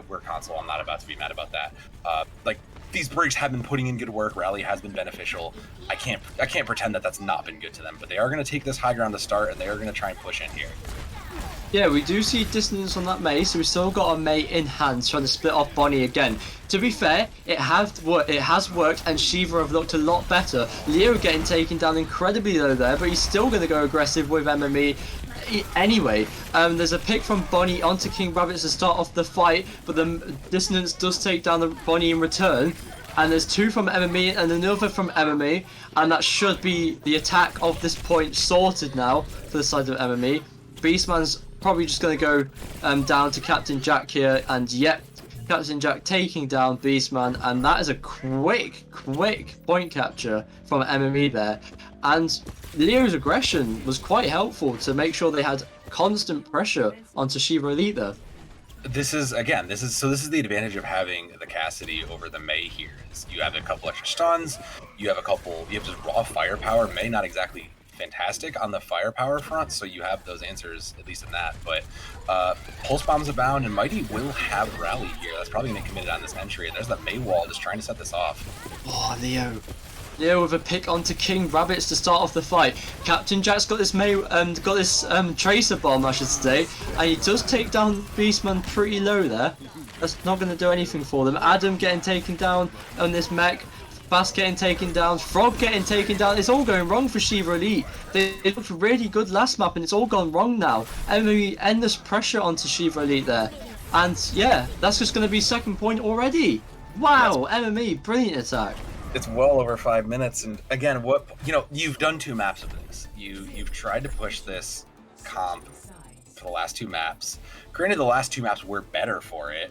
Speaker 2: We're console, I'm not about to be mad about that. Like, these breaks have been putting in good work. Rally has been beneficial. I can't pretend that that's not been good to them, but they are going to take this high ground to start, and they are going to try and push in here.
Speaker 1: Yeah, we do see dissonance on that Mei, so we still got a Mei in hand trying to split off Bonnie again. To be fair, it has worked, and Shiva have looked a lot better. Leo getting taken down incredibly low there, but he's still going to go aggressive with MME. Anyway, there's a pick from Bonnie onto King Rabbits to start off the fight, but the dissonance does take down the Bonnie in return. And there's 2 from MME and another from MME, and that should be the attack of this point sorted now for the side of MME. Beastman's probably just going to go down to Captain Jack here, and yep, Captain Jack taking down Beastman, and that is a quick point capture from MME there. And Leo's aggression was quite helpful to make sure they had constant pressure onto Shiva Elite there.
Speaker 2: This is the advantage of having the Cassidy over the Mei here. Is you have a couple extra stuns, you have just raw firepower. Mei not exactly fantastic on the firepower front, so you have those answers at least in that. But pulse bombs abound, and Mighty will have rally here. That's probably going to commit it on this entry. And there's that Mei wall just trying to set this off.
Speaker 1: Oh, Leo with a pick onto King Rabbits to start off the fight. Captain Jack's got this tracer bomb, I should say, and he does take down Beastman pretty low there. That's not going to do anything for them. Adam getting taken down on this mech. Fast getting taken down, Frog getting taken down. It's all going wrong for Shiva Elite. They looked really good last map, and it's all gone wrong now. MME endless pressure onto Shiva Elite there. And yeah, that's just going to be second point already. Wow, MME, brilliant attack.
Speaker 2: It's well over 5 minutes, and again, you've done 2 maps of this. You've tried to push this comp for the last 2 maps. Granted, the last 2 maps were better for it,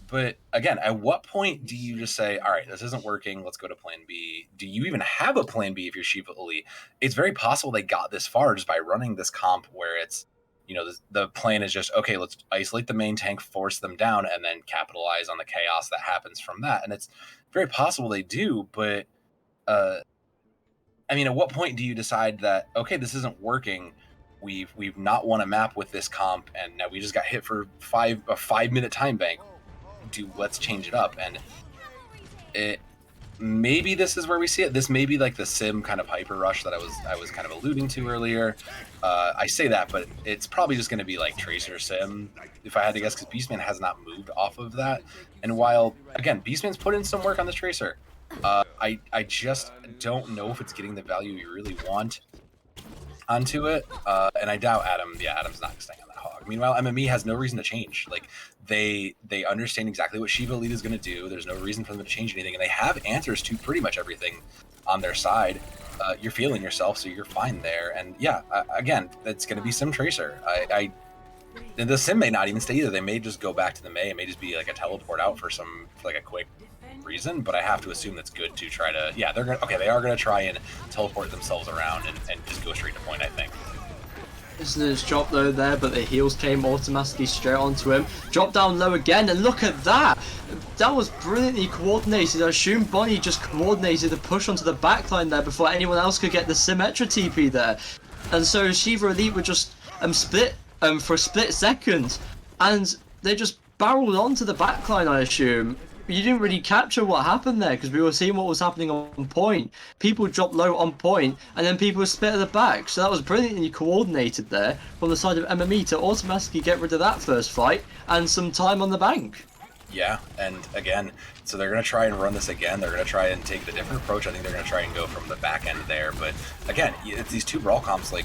Speaker 2: but again, at what point do you just say, all right, this isn't working, let's go to plan B? Do you even have a plan B if you're Shiva Elite? It's very possible they got this far just by running this comp where it's, the plan is just, okay, let's isolate the main tank, force them down, and then capitalize on the chaos that happens from that. And it's very possible they do, but at what point do you decide that, okay, this isn't working, we've not won a map with this comp, and now we just got hit for a 5-minute time bank. Let's change it up. And maybe this is where we see it. This may be like the sim kind of hyper rush that I was kind of alluding to earlier. I say that, but it's probably just going to be like Tracer sim, if I had to guess, because Beastman has not moved off of that. And while, again, Beastman's put in some work on this Tracer, I just don't know if it's getting the value you really want onto it. And I doubt Adam's not staying on that hog. Meanwhile, MME has no reason to change. Like, they understand exactly what Shiva Elite is going to do. There's no reason for them to change anything, and they have answers to pretty much everything on their side. You're feeling yourself, so you're fine there. And yeah, again, it's going to be Sim Tracer. The Sim may not even stay either. They may just go back to the Mei. It may just be like a teleport out for a quick reason, but I have to assume that's good to try to, they are going to try and teleport themselves around and just go straight to point, I think.
Speaker 1: Dissonance drop though there, but the heals came automatically straight onto him. Drop down low again, and look at that! That was brilliantly coordinated. I assume Bonnie just coordinated the push onto the backline there before anyone else could get the Symmetra TP there. And so Shiva Elite were just split for a split second, and they just barreled onto the backline, I assume. You didn't really capture what happened there because we were seeing what was happening on point. People dropped low on point, and then people were split at the back. So that was brilliantly coordinated there from the side of MME to automatically get rid of that first fight and some time on the bank.
Speaker 2: Yeah, and again, so they're going to try and run this again. They're going to try and take the different approach. I think they're going to try and go from the back end there. But again, it's these 2 brawl comps, like,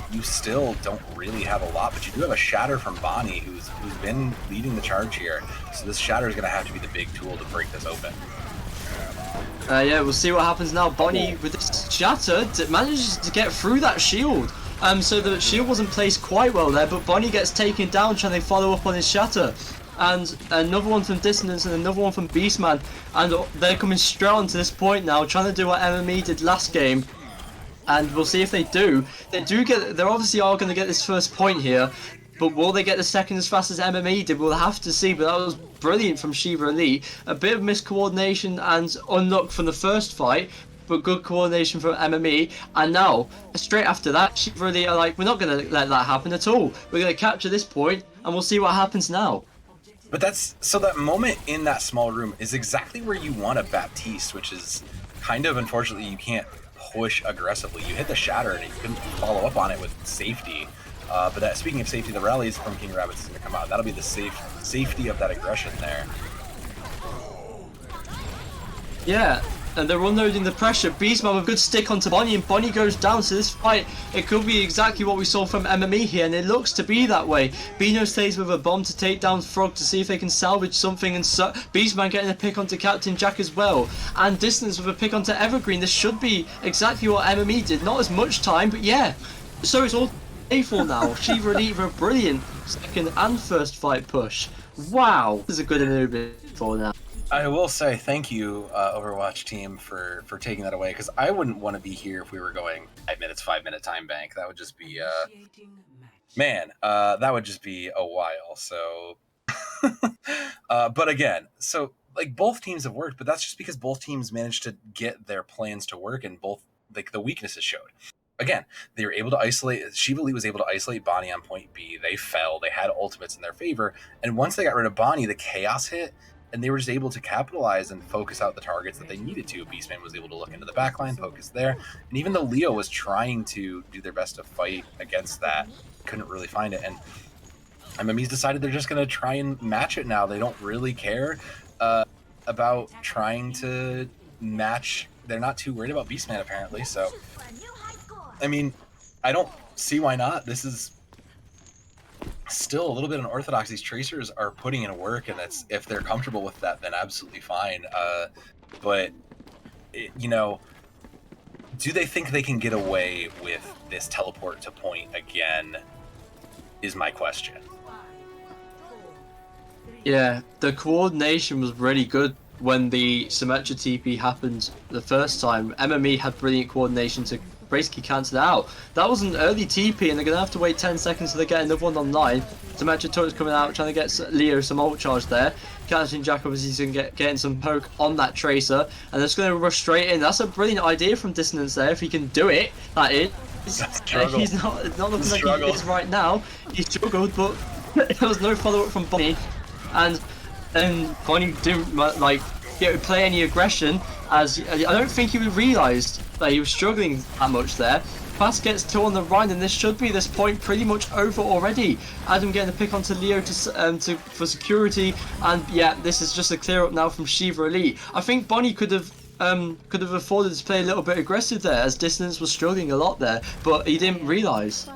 Speaker 2: you still don't really have a lot, but you do have a Shatter from Bonnie who's been leading the charge here. So this Shatter is going to have to be the big tool to break this open.
Speaker 1: Yeah, we'll see what happens now. Bonnie, with this Shatter, manages to get through that shield. So the shield wasn't placed quite well there, but Bonnie gets taken down trying to follow up on his Shatter. And another one from Dissonance and another one from Beastman. And they're coming straight on to this point now, trying to do what MME did last game. And we'll see if they do. They obviously are going to get this first point here, but will they get the second as fast as MME did? We'll have to see, but that was brilliant from Shiva Elite. A bit of miscoordination and unluck from the first fight, but good coordination from MME. And now, straight after that, Shiva Elite are like, we're not going to let that happen at all. We're going to capture this point, and we'll see what happens now.
Speaker 2: But that's so that moment in that small room is exactly where you want a Baptiste, which is kind of unfortunately you can't push aggressively. You hit the shatter and you couldn't follow up on it with safety. But speaking of safety, the rallies from King Rabbit is going to come out. That'll be the safety of that aggression there.
Speaker 1: Yeah, and they're unloading the pressure. Beastman with a good stick onto Bonnie, and Bonnie goes down. So this fight, it could be exactly what we saw from MME here, and it looks to be that way. Bino stays with a bomb to take down Frog to see if they can salvage something, and Beastman getting a pick onto Captain Jack as well. And Distance with a pick onto Evergreen. This should be exactly what MME did. Not as much time, but yeah. So it's all for now. Shiva Elite with a brilliant second and first fight push. Wow, this is a good move for now.
Speaker 2: I will say thank you, Overwatch team, for taking that away, because I wouldn't want to be here if we were going 5 minutes, 5-minute time bank. That would just be, man, that would just be a while. So, but again, so like both teams have worked, but that's just because both teams managed to get their plans to work, and both like the weaknesses showed. Again, they were able to isolate. Shiva Elite was able to isolate Bonnie on point B. They fell. They had ultimates in their favor, and once they got rid of Bonnie, the chaos hit. And they were just able to capitalize and focus out the targets that they needed to. Beastman was able to look into the backline, focus there. And even though Leo was trying to do their best to fight against that, couldn't really find it. And MME's decided they're just going to try and match it now. They don't really care about trying to match. They're not too worried about Beastman, apparently. So, I mean, I don't see why not. This is still a little bit unorthodox. These tracers are putting in work, and that's, if they're comfortable with that, then absolutely fine. But you know, do they think they can get away with this teleport to point again is my question.
Speaker 1: Yeah, the coordination was really good when the Symmetra TP happened the first time. MME had brilliant coordination to basically cancel it out. That was an early TP, and they're going to have to wait 10 seconds till they get another one online. Symmetra turret's coming out, trying to get Leo some ult charge there. Captain Jack obviously is going to getting some poke on that tracer, and it's going to rush straight in. That's a brilliant idea from Dissonance there, if he can do it, that is. He's not looking like he is right now. He struggled, but there was no follow-up from Bonnie, and Bonnie didn't like play any aggression, as I don't think he realised that he was struggling that much there. Fast gets 2 on the run, and this should be this point pretty much over already. Adam getting a pick onto Leo for security, and yeah, this is just a clear up now from Shiva Elite. I think Bonnie could have afforded to play a little bit aggressive there, as Dissonance was struggling a lot there, but he didn't realise.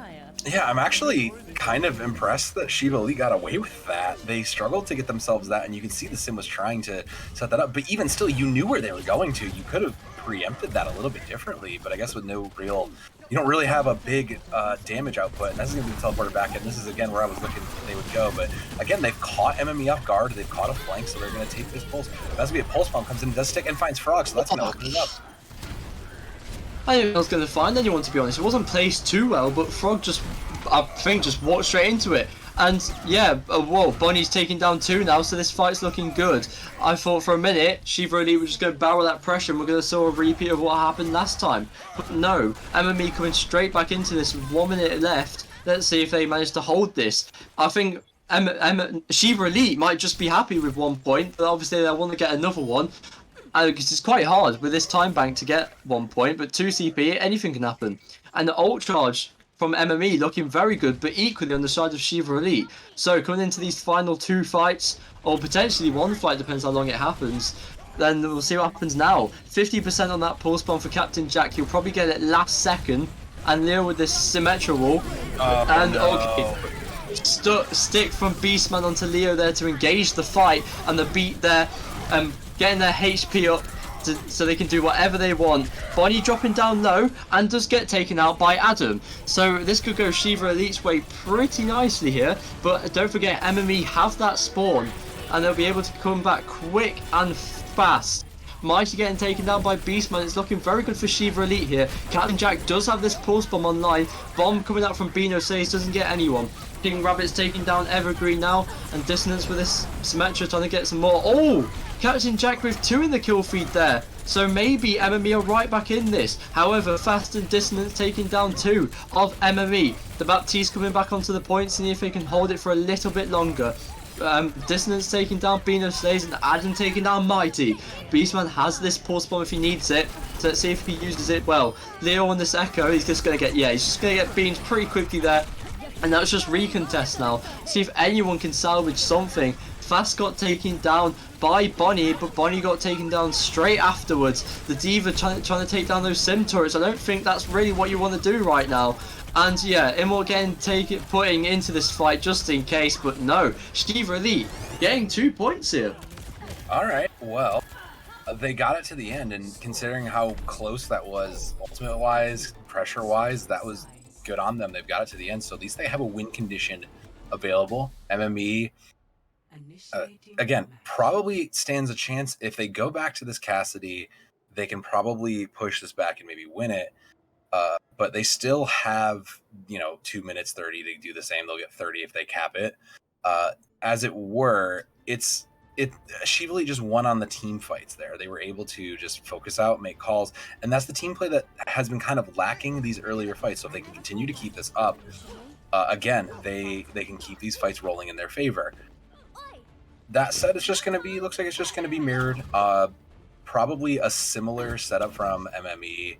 Speaker 2: Yeah, I'm actually kind of impressed that Shiva Elite got away with that. They struggled to get themselves that, and you can see the Sim was trying to set that up, but even still, you knew where they were going to. You could have preempted that a little bit differently, but I guess with no real, you don't really have a big damage output, and this is going to be the teleporter back, and this is again where I was looking they would go, but again, they've caught MME off guard, they've caught a flank, so they're going to take this pulse. That's going to be a pulse bomb, comes in, does stick, and finds Frog, so that's going to open it up.
Speaker 1: I didn't think I was going to find anyone, to be honest. It wasn't placed too well, but Frog just, I think, just walked straight into it. And yeah, whoa, Bonnie's taking down 2 now, so this fight's looking good. I thought for a minute Shiva Elite was just going to barrel that pressure and we're going to see a repeat of what happened last time. But no, MME coming straight back into this with 1 minute left. Let's see if they manage to hold this. I think Shiva Elite might just be happy with 1 point, but obviously they want to get another one. Because it's quite hard with this time bank to get 1 point, but 2 CP, anything can happen. And the ult charge from MME looking very good, but equally on the side of Shiva Elite. So coming into these final 2 fights, or potentially 1 fight, depends how long it happens, then we'll see what happens now. 50% on that pulse bomb for Captain Jack, he'll probably get it last second, and Leo with this Symmetra wall. And okay, stick from Beastman onto Leo there to engage the fight, and the beat there, getting their HP up so they can do whatever they want. Bonnie dropping down low and does get taken out by Adam. So this could go Shiva Elite's way pretty nicely here, but don't forget MME have that spawn and they'll be able to come back quick and fast. Mighty getting taken down by Beastman. It's looking very good for Shiva Elite here. Captain Jack does have this pulse bomb online. Bomb coming out from Bino says doesn't get anyone. King Rabbit's taking down Evergreen now, and Dissonance with this Symmetra trying to get some more. Oh! Captain Jack with 2 in the kill feed there. So maybe MME are right back in this. However, Fast and Dissonance taking down 2 of MME. The Baptiste coming back onto the point, seeing if they can hold it for a little bit longer. Dissonance taking down Beano Slays and Adam taking down Mighty. Beastman has this pulse bomb if he needs it. So let's see if he uses it well. Leo on this Echo, he's just gonna get he's just gonna get beamed pretty quickly there. And that's just recontest now. See if anyone can salvage something. Fast got taken down by Bonnie, but Bonnie got taken down straight afterwards. The Diva trying to take down those Sim turrets. I don't think that's really what you want to do right now. And yeah, Immortal again putting into this fight just in case, but no. Shiva Elite getting 2 points here.
Speaker 2: Alright, well, they got it to the end, and considering how close that was ultimate-wise, pressure-wise, that was good on them. They've got it to the end, so at least they have a win condition available. MME, again, probably stands a chance. If they go back to this Cassidy, they can probably push this back and maybe win it. But they still have, 2 minutes 30 to do the same. They'll get 30 if they cap it. As it were, Shiva Elite just won on the team fights there. They were able to just focus out, make calls, and that's the team play that has been kind of lacking these earlier fights. So if they can continue to keep this up, again, they can keep these fights rolling in their favor. That said, looks like it's just going to be mirrored. Probably a similar setup from MME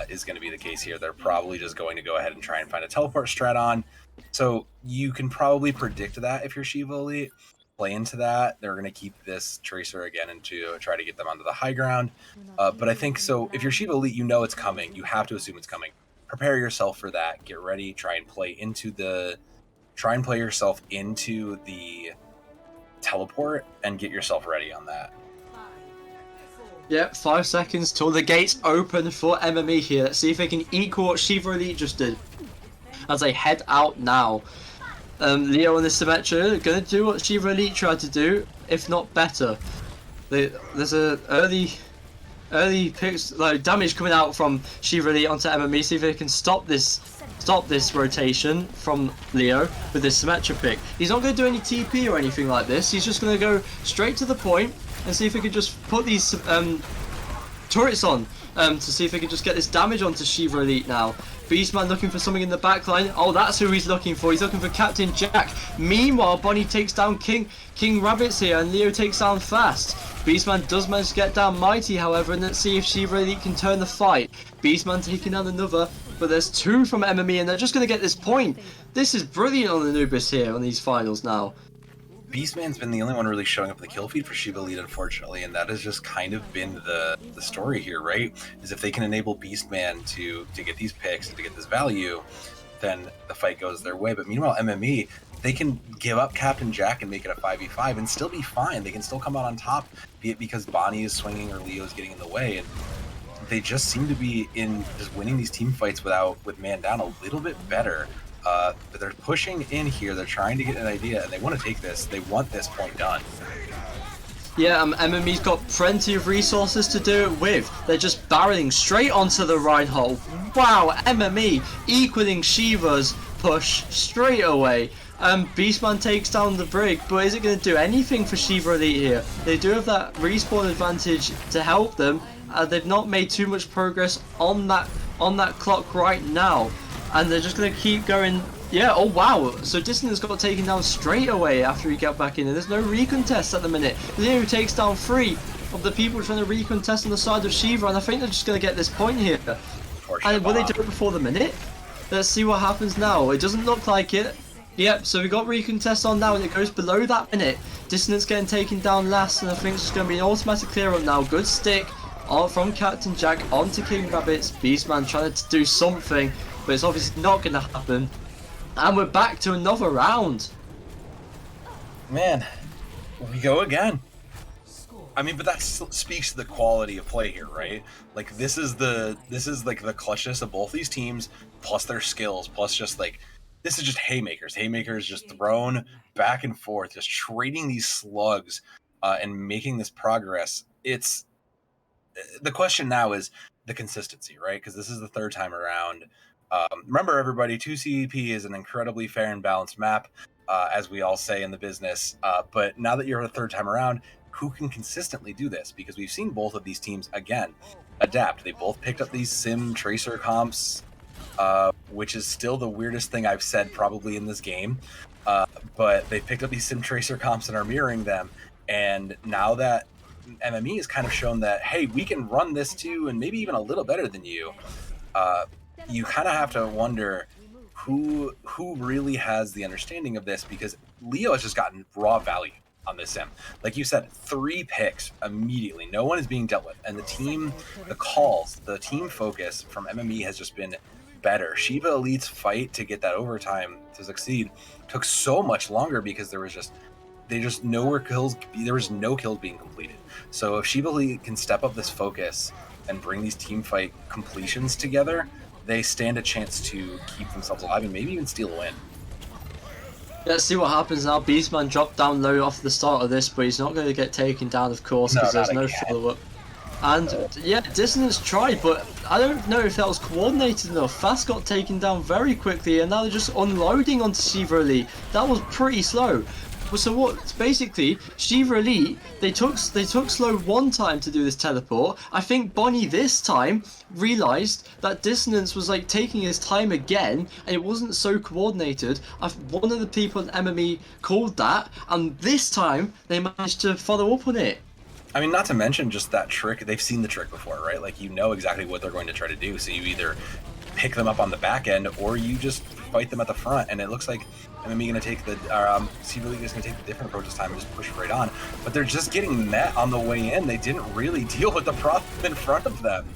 Speaker 2: is going to be the case here. They're probably just going to go ahead and try and find a teleport strat on. So you can probably predict that if you're Shiva Elite. Play into that. They're going to keep this Tracer again and to try to get them onto the high ground. But I think so. If you're Shiva Elite, you know it's coming. You have to assume it's coming. Prepare yourself for that. Get ready. Try and play yourself into the teleport and get yourself ready on that.
Speaker 1: Yep, 5 seconds till the gates open for MME here. Let's see if they can equal what Shiva Elite just did as they head out now. Leo and the Symmetra are going to do what Shiva Elite tried to do, if not better. There's a early picks, damage coming out from Shiva Elite onto MME. See if they can stop this rotation from Leo with this Symmetra pick. He's not going to do any TP or anything like this. He's just going to go straight to the point and see if he can just put these turrets on to see if he can just get this damage onto Shiva Elite now. Beastman looking for something in the backline. Oh, that's who he's looking for. He's looking for Captain Jack. Meanwhile, Bonnie takes down King Rabbits here, and Leo takes down Fast. Beastman does manage to get down Mighty, however, and let's see if Shiva Elite can turn the fight. Beastman taking down another, but there's 2 from MME, and they're just going to get this point. This is brilliant on Anubis here on these finals now.
Speaker 2: Beastman's been the only one really showing up in the kill feed for Shiva Elite, unfortunately, and that has just kind of been the story here, right? Is if they can enable Beastman to get these picks and to get this value, then the fight goes their way. But meanwhile, MME, they can give up Captain Jack and make it a 5v5 and still be fine. They can still come out on top, be it because Bonnie is swinging or Leo is getting in the way, and they just seem to be just winning these team fights with man down a little bit better. But they're pushing in here. They're trying to get an idea, and they want to take this. They want this point done.
Speaker 1: Yeah, MME's got plenty of resources to do it with. They're just barreling straight onto the Reinhardt. Wow, MME equaling Shiva's push straight away. Beastman takes down the Brig, but is it going to do anything for Shiva Elite here? They do have that respawn advantage to help them. They've not made too much progress on that clock right now. And they're just going to keep going. Yeah, oh wow. So Dissonance got taken down straight away after he got back in. And there's no recontest at the minute. Leo takes down 3 of the people trying to recontest on the side of Shiva. And I think they're just going to get this point here. And will they do it before the minute? Let's see what happens now. It doesn't look like it. Yep, so we got recontest on now and it goes below that minute. Dissonance getting taken down last. And I think it's just going to be an automatic clear up now. Good stick from Captain Jack onto King Rabbits. Beastman trying to do something. But it's obviously not going to happen. And we're back to another round.
Speaker 2: Man, we go again. I mean, but that speaks to the quality of play here, right? Like this is like the clutchness of both these teams, plus their skills, plus just like this is just haymakers. Haymakers just thrown back and forth, just trading these slugs and making this progress. It's the question now is the consistency, right? Because this is the 3rd time around. Remember, everybody, 2CEP is an incredibly fair and balanced map, as we all say in the business. But now that you're the 3rd time around, who can consistently do this? Because we've seen both of these teams, again, adapt. They both picked up these Sim Tracer comps, which is still the weirdest thing I've said probably in this game. but they picked up these sim tracer comps and are mirroring them. And now that MME has kind of shown that, hey, we can run this too, and maybe even a little better than you, you kind of have to wonder who really has the understanding of this, because Leo has just gotten raw value on this sim. Like you said, 3 picks immediately. No one is being dealt with. And the team, the calls, the team focus from MME has just been better. Shiva Elite's fight to get that overtime to succeed took so much longer because there was just there was no kills being completed. So if Shiva Elite can step up this focus and bring these team fight completions together, they stand a chance to keep themselves alive and maybe even steal a win.
Speaker 1: Let's see what happens now. Beastman dropped down low off the start of this, but he's not going to get taken down, of course, because there's no follow-up. And yeah, Dissonance tried, but I don't know if that was coordinated enough. Fast got taken down very quickly, and now they're just unloading onto Shiva Elite. That was pretty slow. So what? Basically, Shiva Elite, they took slow one time to do this teleport. I think Bonnie this time realized that Dissonance was like taking his time again, and it wasn't so coordinated. One of the people at MME called that, and this time they managed to follow up on it.
Speaker 2: I mean, not to mention just that trick. They've seen the trick before, right? Like, you know exactly what they're going to try to do. So you either pick them up on the back end, or you just fight them at the front. And it looks like MME going to take the, Shiva Elite is going to take the different approach this time and just push right on. But they're just getting met on the way in. They didn't really deal with the problem in front of them.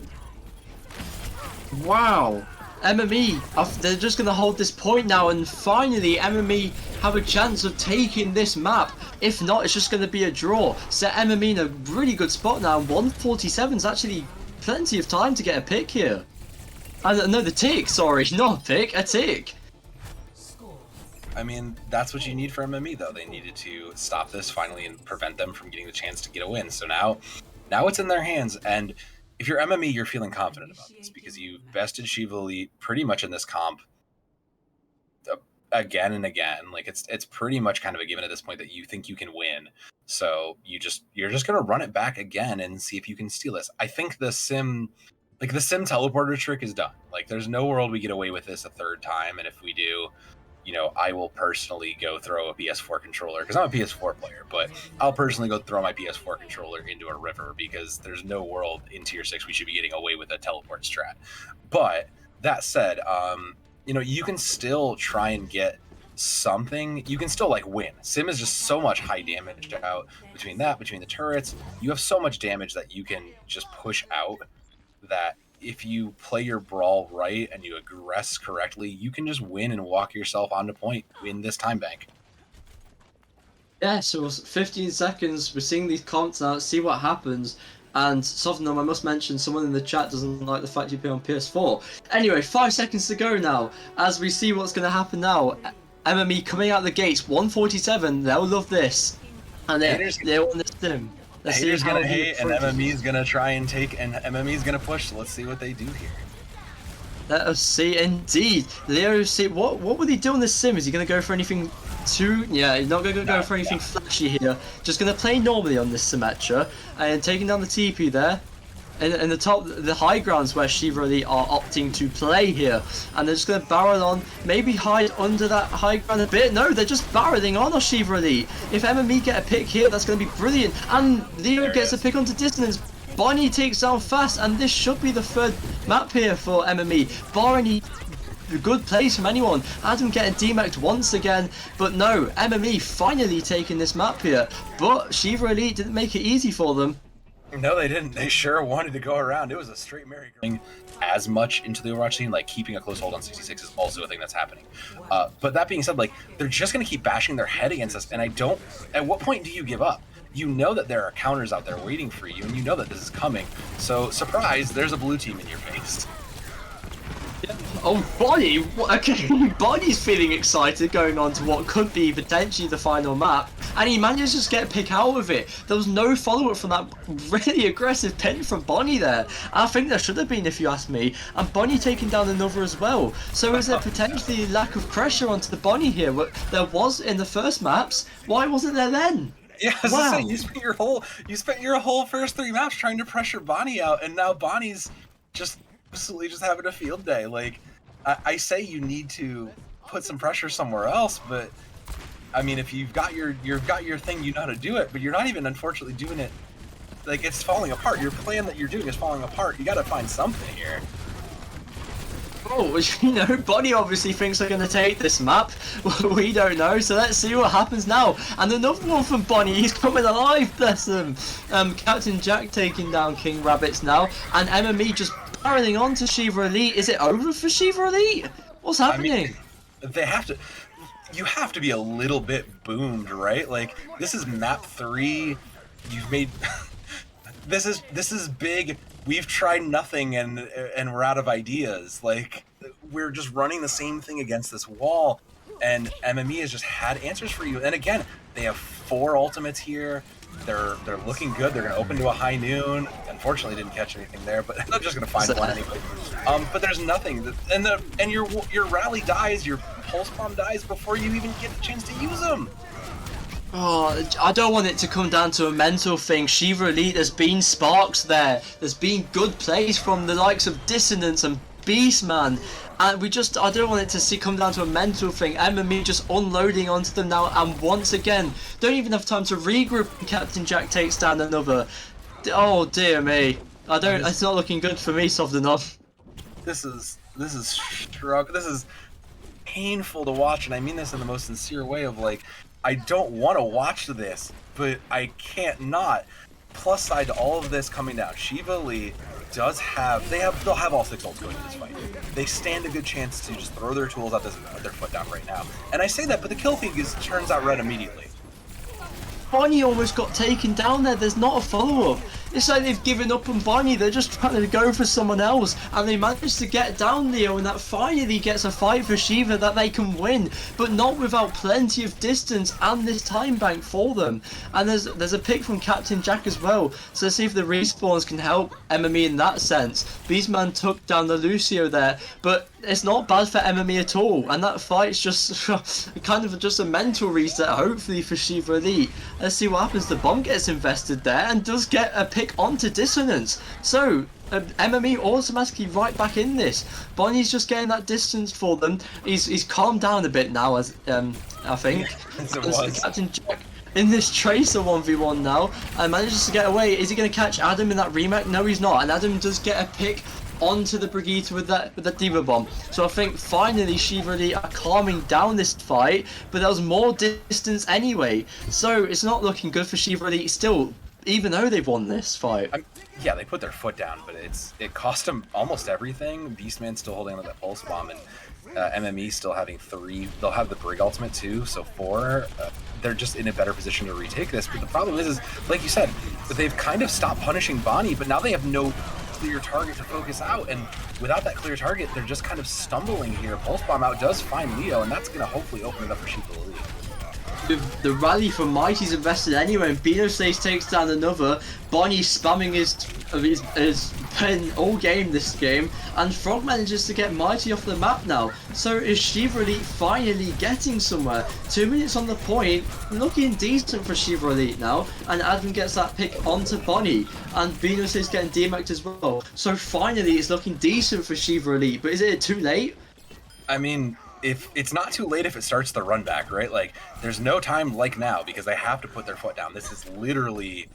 Speaker 1: Wow. MME, they're just going to hold this point now, and finally MME have a chance of taking this map. If not, it's just going to be a draw. Set MME in a really good spot now. 147 is actually plenty of time to get a pick here. No, the tick, sorry, not a pick, a tick.
Speaker 2: I mean, that's what you need for MME, though. They needed to stop this finally and prevent them from getting the chance to get a win. So now it's in their hands, and if you're MME, you're feeling confident about this because you bested Shiva Elite pretty much in this comp again and again. Like, it's pretty much kind of a given at this point that you think you can win. So you're just gonna run it back again and see if you can steal this. I think the sim teleporter trick is done. Like, there's no world we get away with this a third time, and if we do, you know, I will personally go throw a PS4 controller, because I'm a PS4 player, but I'll personally go throw my PS4 controller into a river, because there's no world in Tier 6 we should be getting away with a teleport strat. But that said, you know, you can still try and get something. You can still, like, win. Sim is just so much high damage out between the turrets. You have so much damage that you can just push out, that if you play your brawl right and you aggress correctly, you can just win and walk yourself onto point in this time bank.
Speaker 1: Yeah, so 15 seconds, we're seeing these comps now, let's see what happens. And Softenom, I must mention, someone in the chat doesn't like the fact you play on PS4. Anyway, 5 seconds to go now, as we see what's going to happen now. MME coming out the gates, 147, they'll love this. And they're on this sim.
Speaker 2: Haters gonna hate, and MME's gonna try and take, and MME's gonna push. So let's see what they do here.
Speaker 1: Let us see, indeed. Leo, see what would he do on this sim? Is he gonna go for anything too? Yeah, he's not gonna go for anything flashy here. Just gonna play normally on this Symmetra, and taking down the TP there. In the high grounds where Shiva Elite are opting to play here, and they're just going to barrel on, maybe hide under that high ground a bit. No, they're just barreling on Shiva Elite. If MME get a pick here, that's going to be brilliant, and Leo gets a pick onto Dissonance. Bonnie takes down Fast, and this should be the third map here for MME, barring a good plays from anyone. Adam getting DMAC'd once again, but no, MME finally taking this map here, but Shiva Elite didn't make it easy for them.
Speaker 2: No, they didn't. They sure wanted to go around. It was a straight merry-go-round. As much into the Overwatch scene, like, keeping a close hold on 66 is also a thing that's happening. But that being said, like, they're just going to keep bashing their head against us, and at what point do you give up? You know that there are counters out there waiting for you, and you know that this is coming. So, surprise, there's a blue team in your face.
Speaker 1: Oh, Bonnie! Okay, Bonnie's feeling excited going on to what could be potentially the final map, and he managed to just get a pick out of it. There was no follow-up from that really aggressive pin from Bonnie there. I think there should have been, if you ask me, and Bonnie taking down another as well. So is there potentially lack of pressure onto the Bonnie here? What there was in the first maps, why wasn't there then?
Speaker 2: Yeah, I was wow. Saying, you spent your whole first 3 maps trying to pressure Bonnie out, and now Bonnie's just absolutely just having a field day. Like, I say you need to put some pressure somewhere else, but I mean, if you've got your thing, you know how to do it, but you're not even unfortunately doing it. Like, it's falling apart. Your plan that you're doing is falling apart. You got to find something here.
Speaker 1: Oh, you know, Bonnie obviously thinks they're going to take this map. We don't know, so let's see what happens now. And another one from Bonnie, he's coming alive, bless him. Captain Jack taking down King Rabbits now, and MME just barreling on to Shiva Elite. Is it over for Shiva Elite? What's happening?
Speaker 2: I mean, they have to... You have to be a little bit boomed, right? Like, this is map 3. You've made... This is big. We've tried nothing and we're out of ideas. Like, we're just running the same thing against this wall, and MME has just had answers for you. And again, they have 4 ultimates here. They're looking good. They're gonna open to a high noon. Unfortunately, didn't catch anything there, but they're just gonna find one anyway. But there's nothing, and your rally dies, your pulse bomb dies before you even get a chance to use them.
Speaker 1: Oh, I don't want it to come down to a mental thing. Shiva Elite, there's been sparks there. There's been good plays from the likes of Dissonance and Beastman. And I don't want it to come down to a mental thing. MME just unloading onto them now, and once again, don't even have time to regroup, and Captain Jack takes down another. Oh dear me. It's not looking good for me, Softenon.
Speaker 2: This is painful to watch, and I mean this in the most sincere way of, like, I don't want to watch this, but I can't not. Plus side to all of this coming down, Shiva Elite they'll have all 6 ults going to this fight. They stand a good chance to just throw their tools at this, put their foot down right now. And I say that, but the kill feed turns out red immediately.
Speaker 1: Bonnie almost got taken down there. There's not a follow-up. It's like they've given up on Bonnie. They're just trying to go for someone else, and they managed to get down Leo, and that finally gets a fight for Shiva that they can win, but not without plenty of distance and this time bank for them. And there's a pick from Captain Jack as well, so let's see if the respawns can help MME in that sense. Beastman took down the Lucio there, but it's not bad for MME at all, and that fight's just kind of just a mental reset, hopefully, for Shiva Elite. Let's see what happens. The bomb gets invested there and does get a pick onto Dissonance. So MME automatically right back in this. Bonnie's just getting that distance for them. He's calmed down a bit now, as I think. Captain Jack in this Tracer 1v1 now and manages to get away. Is he going to catch Adam in that remake? No, he's not. And Adam does get a pick onto the Brigitte with that Diva Bomb. So I think finally Shiva Elite are calming down this fight, but there was more distance anyway. So it's not looking good for Shiva Elite still, even though they've won this fight.
Speaker 2: Yeah, they put their foot down, but it cost them almost everything. Beastman still holding on to that pulse bomb, and MME still having 3. They'll have the Brig ultimate too, so 4. They're just in a better position to retake this. But the problem is like you said, that they've kind of stopped punishing Bonnie, but now they have no clear target to focus out, and without that clear target, they're just kind of stumbling here. Pulse bomb out does find Leo, and that's going to hopefully open it up for Shiva Elite.
Speaker 1: The rally from Mighty's invested anyway, and Bino Stays takes down another. Bonnie spamming his pen all game this game, and Frog manages to get Mighty off the map now. So is Shiva Elite finally getting somewhere? 2 minutes on the point, looking decent for Shiva Elite now, and Adam gets that pick onto Bonnie, and Bino Stays getting DMAC'd as well. So finally it's looking decent for Shiva Elite, but is it too late?
Speaker 2: I mean, if it's not too late if it starts the run back, right? Like, there's no time like now because they have to put their foot down. This is literally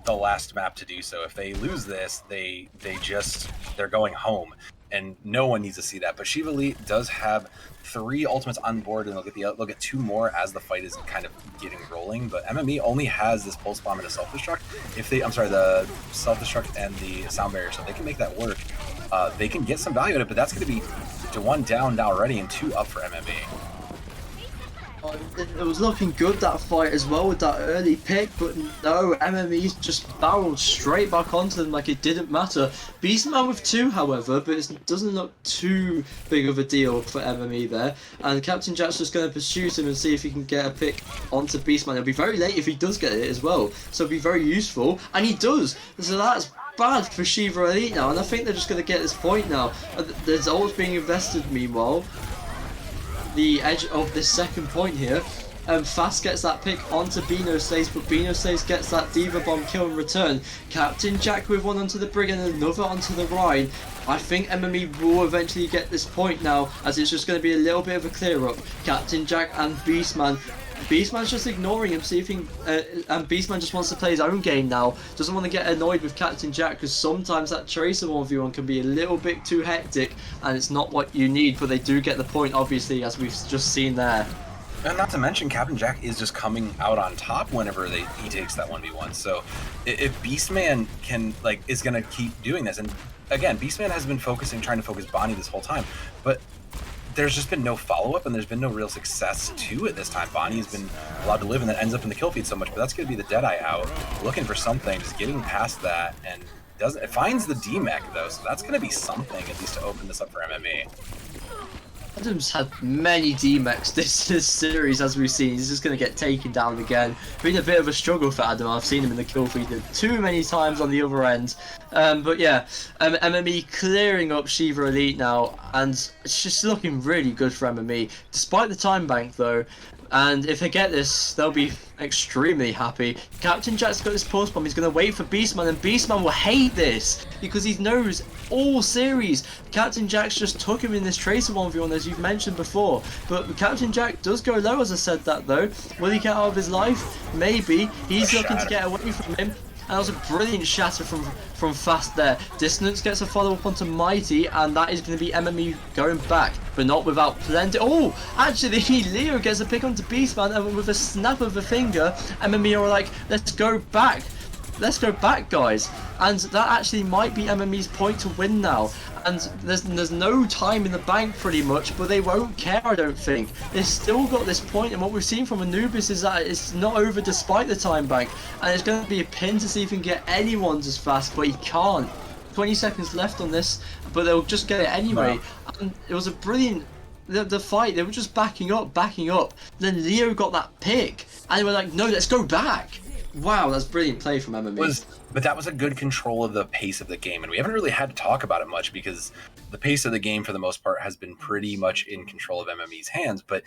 Speaker 2: the last map to do so. If they lose this, they're going home, and no one needs to see that. But Shiva Elite does have 3 ultimates on board, and they'll get 2 more as the fight is kind of getting rolling. But MME only has this pulse bomb and a self-destruct. The self-destruct and the sound barrier, so they can make that work. They can get some value in it, but that's going to be to 1 down already and 2 up for MME.
Speaker 1: It was looking good, that fight as well, with that early pick, but no, MME's just barreled straight back onto them like it didn't matter. Beastman with 2, however, but it doesn't look too big of a deal for MME there, and Captain Jack's just going to pursue him and see if he can get a pick onto Beastman. It'll be very late if he does get it as well, so it'll be very useful, and he does, so that's bad for Shiva Elite now, and I think they're just going to get this point now. There's always being invested meanwhile. The edge of this second point here. Fast gets that pick onto Bino Stays, but Bino Stays gets that Diva Bomb kill in return. Captain Jack with 1 onto the Brig and another onto the Rhine. I think MME will eventually get this point now, as it's just going to be a little bit of a clear up. Captain Jack and Beastman Beastman's just ignoring him, see if he and Beastman just wants to play his own game now. Doesn't want to get annoyed with Captain Jack, because sometimes that Tracer 1v1 can be a little bit too hectic, and it's not what you need, but they do get the point, obviously, as we've just seen there.
Speaker 2: And not to mention, Captain Jack is just coming out on top whenever he takes that 1v1. So if Beastman is gonna keep doing this, and again, Beastman has been trying to focus Bonnie this whole time, but there's just been no follow-up, and there's been no real success to it this time. Bonnie has been allowed to live, and then ends up in the kill feed so much, but that's going to be the Deadeye out, looking for something, just getting past that, and it finds the DMech, though, so that's going to be something, at least to open this up for MME.
Speaker 1: Adam's had many DMechs this series, as we've seen. He's just going to get taken down again. Been a bit of a struggle for Adam. I've seen him in the kill feed too many times on the other end. But yeah, MME clearing up Shiva Elite now, and it's just looking really good for MME, despite the time bank though. And if they get this, they'll be extremely happy. Captain Jack's got this pulse bomb. He's going to wait for Beastman, and Beastman will hate this because he knows all series Captain Jack's just took him in this Tracer 1v1, as you've mentioned before. But Captain Jack does go low, as I said that though. Will he get out of his life? Maybe. He's looking to get away from him. And that was a brilliant shatter from Fast there. Dissonance gets a follow-up onto Mighty, and that is going to be MME going back, but not without plenty. Oh, actually, Leo gets a pick onto Beastman, and with a snap of a finger, MME are like, let's go back. Let's go back, guys. And that actually might be MME's point to win now. And there's no time in the bank pretty much, but they won't care, I don't think. They've still got this point, and what we've seen from Anubis is that it's not over despite the time bank. And it's going to be a pin to see if he can get anyone as fast, but he can't. 20 seconds left on this, but they'll just get it anyway. No. And it was a brilliant... The fight, they were just backing up. Then Leo got that pick, and they were like, no, let's go back. Wow, that's brilliant play from MME.
Speaker 2: But that was a good control of the pace of the game, and we haven't really had to talk about it much because the pace of the game, for the most part, has been pretty much in control of MME's hands. But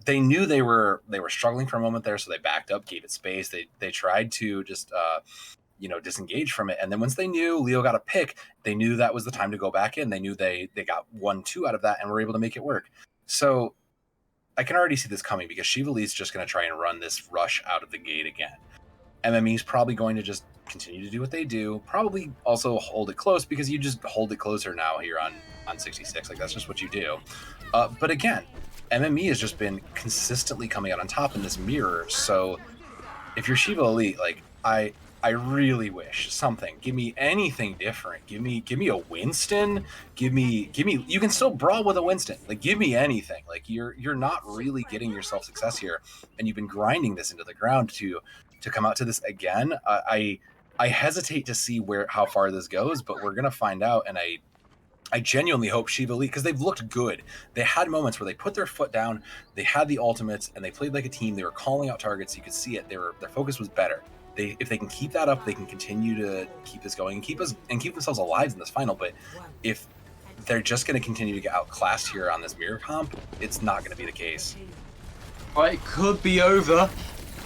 Speaker 2: they knew they were struggling for a moment there, so they backed up, gave it space. They tried to just disengage from it, and then once they knew Leo got a pick, they knew that was the time to go back in. They knew they got 1-2 out of that and were able to make it work. So I can already see this coming because Shiva Elite's just going to try and run this rush out of the gate again. MME's probably going to just continue to do what they do, probably also hold it close because you just hold it closer now here on 66. Like, that's just what you do. But again, MME has just been consistently coming out on top in this mirror. So if you're Shiva Elite, like, I really wish something. Give me anything different. Give me a Winston. Give me. You can still brawl with a Winston. Like, give me anything. Like, you're not really getting yourself success here, and you've been grinding this into the ground to come out to this again. I hesitate to see how far this goes, but we're gonna find out. And I genuinely hope Shiva Elite, because they've looked good. They had moments where they put their foot down, they had the ultimates, and they played like a team. They were calling out targets. You could see it. Their focus was better. If they can keep that up, they can continue to keep this going and keep themselves alive in this final. But if they're just going to continue to get outclassed here on this mirror comp, it's not going to be the case.
Speaker 1: Right, it could be over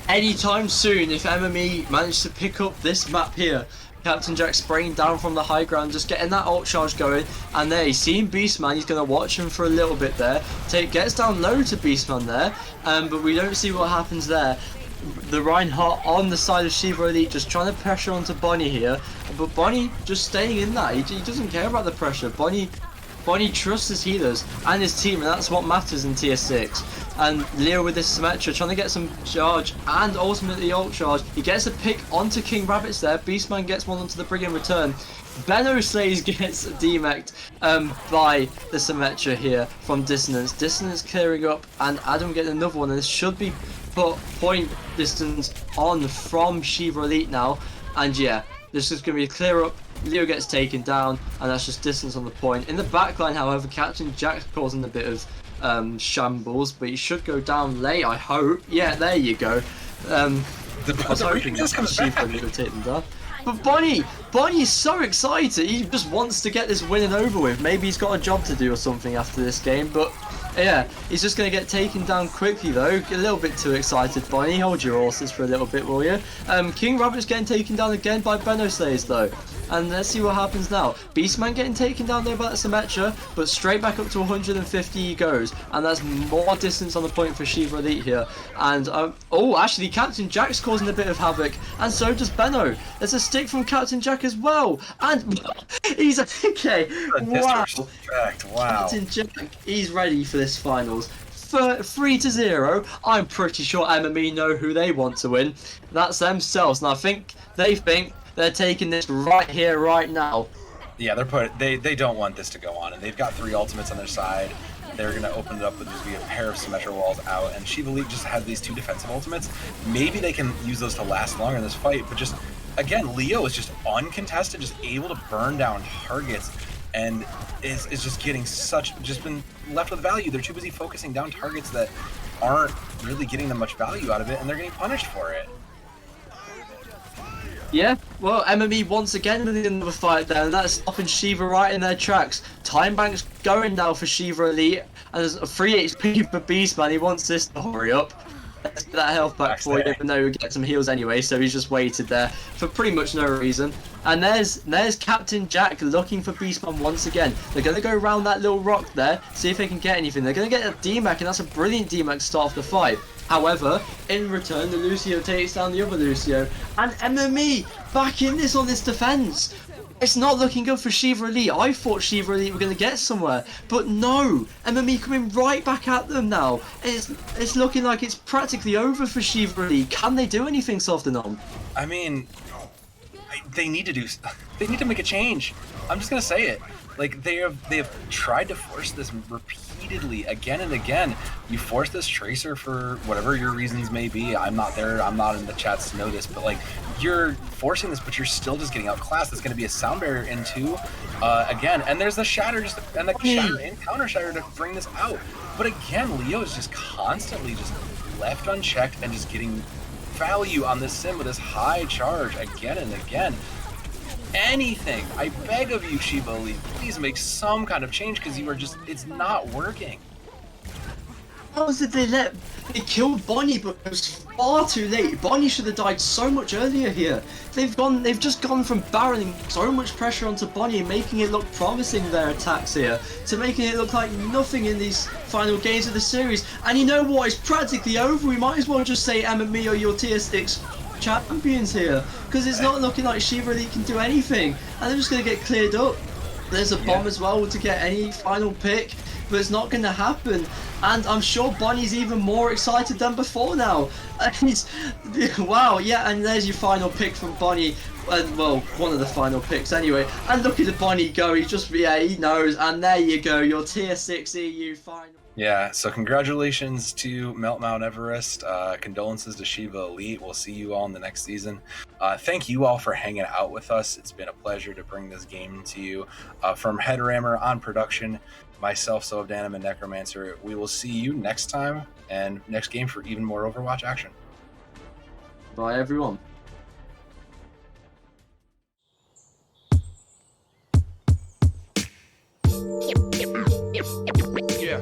Speaker 1: anytime soon if MME manage to pick up this map here. Captain Jack spraying down from the high ground, just getting that ult charge going, and there he's seen Beastman. He's going to watch him for a little bit there. Gets down low to Beastman there, but we don't see what happens there. The Reinhardt on the side of Shiva Elite, just trying to pressure onto Bonnie here, but Bonnie just staying in that. He doesn't care about the pressure. Bonnie trusts his healers and his team, and that's what matters in tier 6. And Leo with this Symmetra trying to get some charge and ultimately ult charge. He gets a pick onto King Rabbits there. Beastman gets one onto the Brig in return. Benno Slays gets demeched by the Symmetra here from Dissonance. Dissonance clearing up, and Adam getting another one, and this should be put point distance on from Shiva Elite now. And yeah, this is going to be a clear up. Leo gets taken down, and that's just distance on the point. In the backline, however, Captain Jack's causing a bit of shambles, but he should go down late, I hope. Yeah, there you go. I was hoping that Shiva Elite would take them down. But Bonnie is so excited. He just wants to get this win and over with. Maybe he's got a job to do or something after this game, but yeah, he's just going to get taken down quickly though. A little bit too excited, Bonnie. Hold your horses for a little bit, will you? King Rabbit's getting taken down again by Benno Slays though. And let's see what happens now. Beastman getting taken down there by that Symmetra, but straight back up to 150 he goes. And that's more distance on the point for Shiva Elite here. And, oh, actually, Captain Jack's causing a bit of havoc. And so does Benno. There's a stick from Captain Jack as well. And he's okay. Wow.
Speaker 2: Wow.
Speaker 1: Captain Jack, he's ready for this finals. 3-0. I'm pretty sure MME know who they want to win. That's themselves, and I think they're taking this right here, right now.
Speaker 2: Yeah, they don't want this to go on, and they've got 3 ultimates on their side. They're gonna open it up with just be a pair of Symmetra walls out, and Shiva Elite just had these 2 defensive ultimates. Maybe they can use those to last longer in this fight, but just again, Leo is just uncontested, just able to burn down targets. And is just getting just been left with value. They're too busy focusing down targets that aren't really getting them much value out of it, and they're getting punished for it.
Speaker 1: Yeah, well, MME once again with another fight there, and that's stopping Shiva right in their tracks. Time bank's going now for Shiva Elite, and there's a 3 HP for Beastman. He wants this to hurry up. Let's get that health back for you, even though we get some heals anyway, so he's just waited there for pretty much no reason. And there's Captain Jack looking for Beastman once again. They're going to go around that little rock there, see if they can get anything. They're going to get a DMAC, and that's a brilliant DMAC to start off the fight. However, in return, the Lucio takes down the other Lucio. And MME back in this on this defense. It's not looking good for Shiva Elite. I thought Shiva Elite were going to get somewhere, but no. MME coming right back at them now. It's looking like it's practically over for Shiva Elite. Can they do anything, Softenon?
Speaker 2: I mean, they need to make a change. I'm just gonna say it. Like they have tried to force this repeatedly again and again. You force this tracer for whatever your reasons may be. I'm not there. I'm not in the chats to know this, but like you're forcing this, but you're still just getting outclassed. It's going to be a sound barrier into again, and there's the shatter and the shatter and counter shatter to bring this out. But again, Leo is just constantly just left unchecked and just getting value on this sim with this high charge again and again. Anything, I beg of you, Shiva Elite, please make some kind of change, because you are just, it's not working.
Speaker 1: How was it they killed Bonnie, but it was far too late. Bonnie should have died so much earlier here. They've just gone from barreling so much pressure onto Bonnie and making it look promising, their attacks here, to making it look like nothing in these final games of the series. And you know what, it's practically over. We might as well just say MME or your tier 6 champions here, because it's not looking like Shiva Elite can do anything, and they're just going to get cleared up. There's a bomb as well to get any final pick, but it's not going to happen. And I'm sure Bonnie's even more excited than before now. Wow, yeah, and there's your final pick from Bonnie. Well, one of the final picks anyway. And look at the Bonnie go, he knows. And there you go, your tier 6 EU final.
Speaker 2: Yeah, so congratulations to Melt Mount Everest. Condolences to Shiva Elite. We'll see you all in the next season. Thank you all for hanging out with us. It's been a pleasure to bring this game to you. From Headrammer on production, myself, Sovdanum, and Necromancer, we will see you next time and next game for even more Overwatch action.
Speaker 1: Bye, everyone.
Speaker 3: Yeah.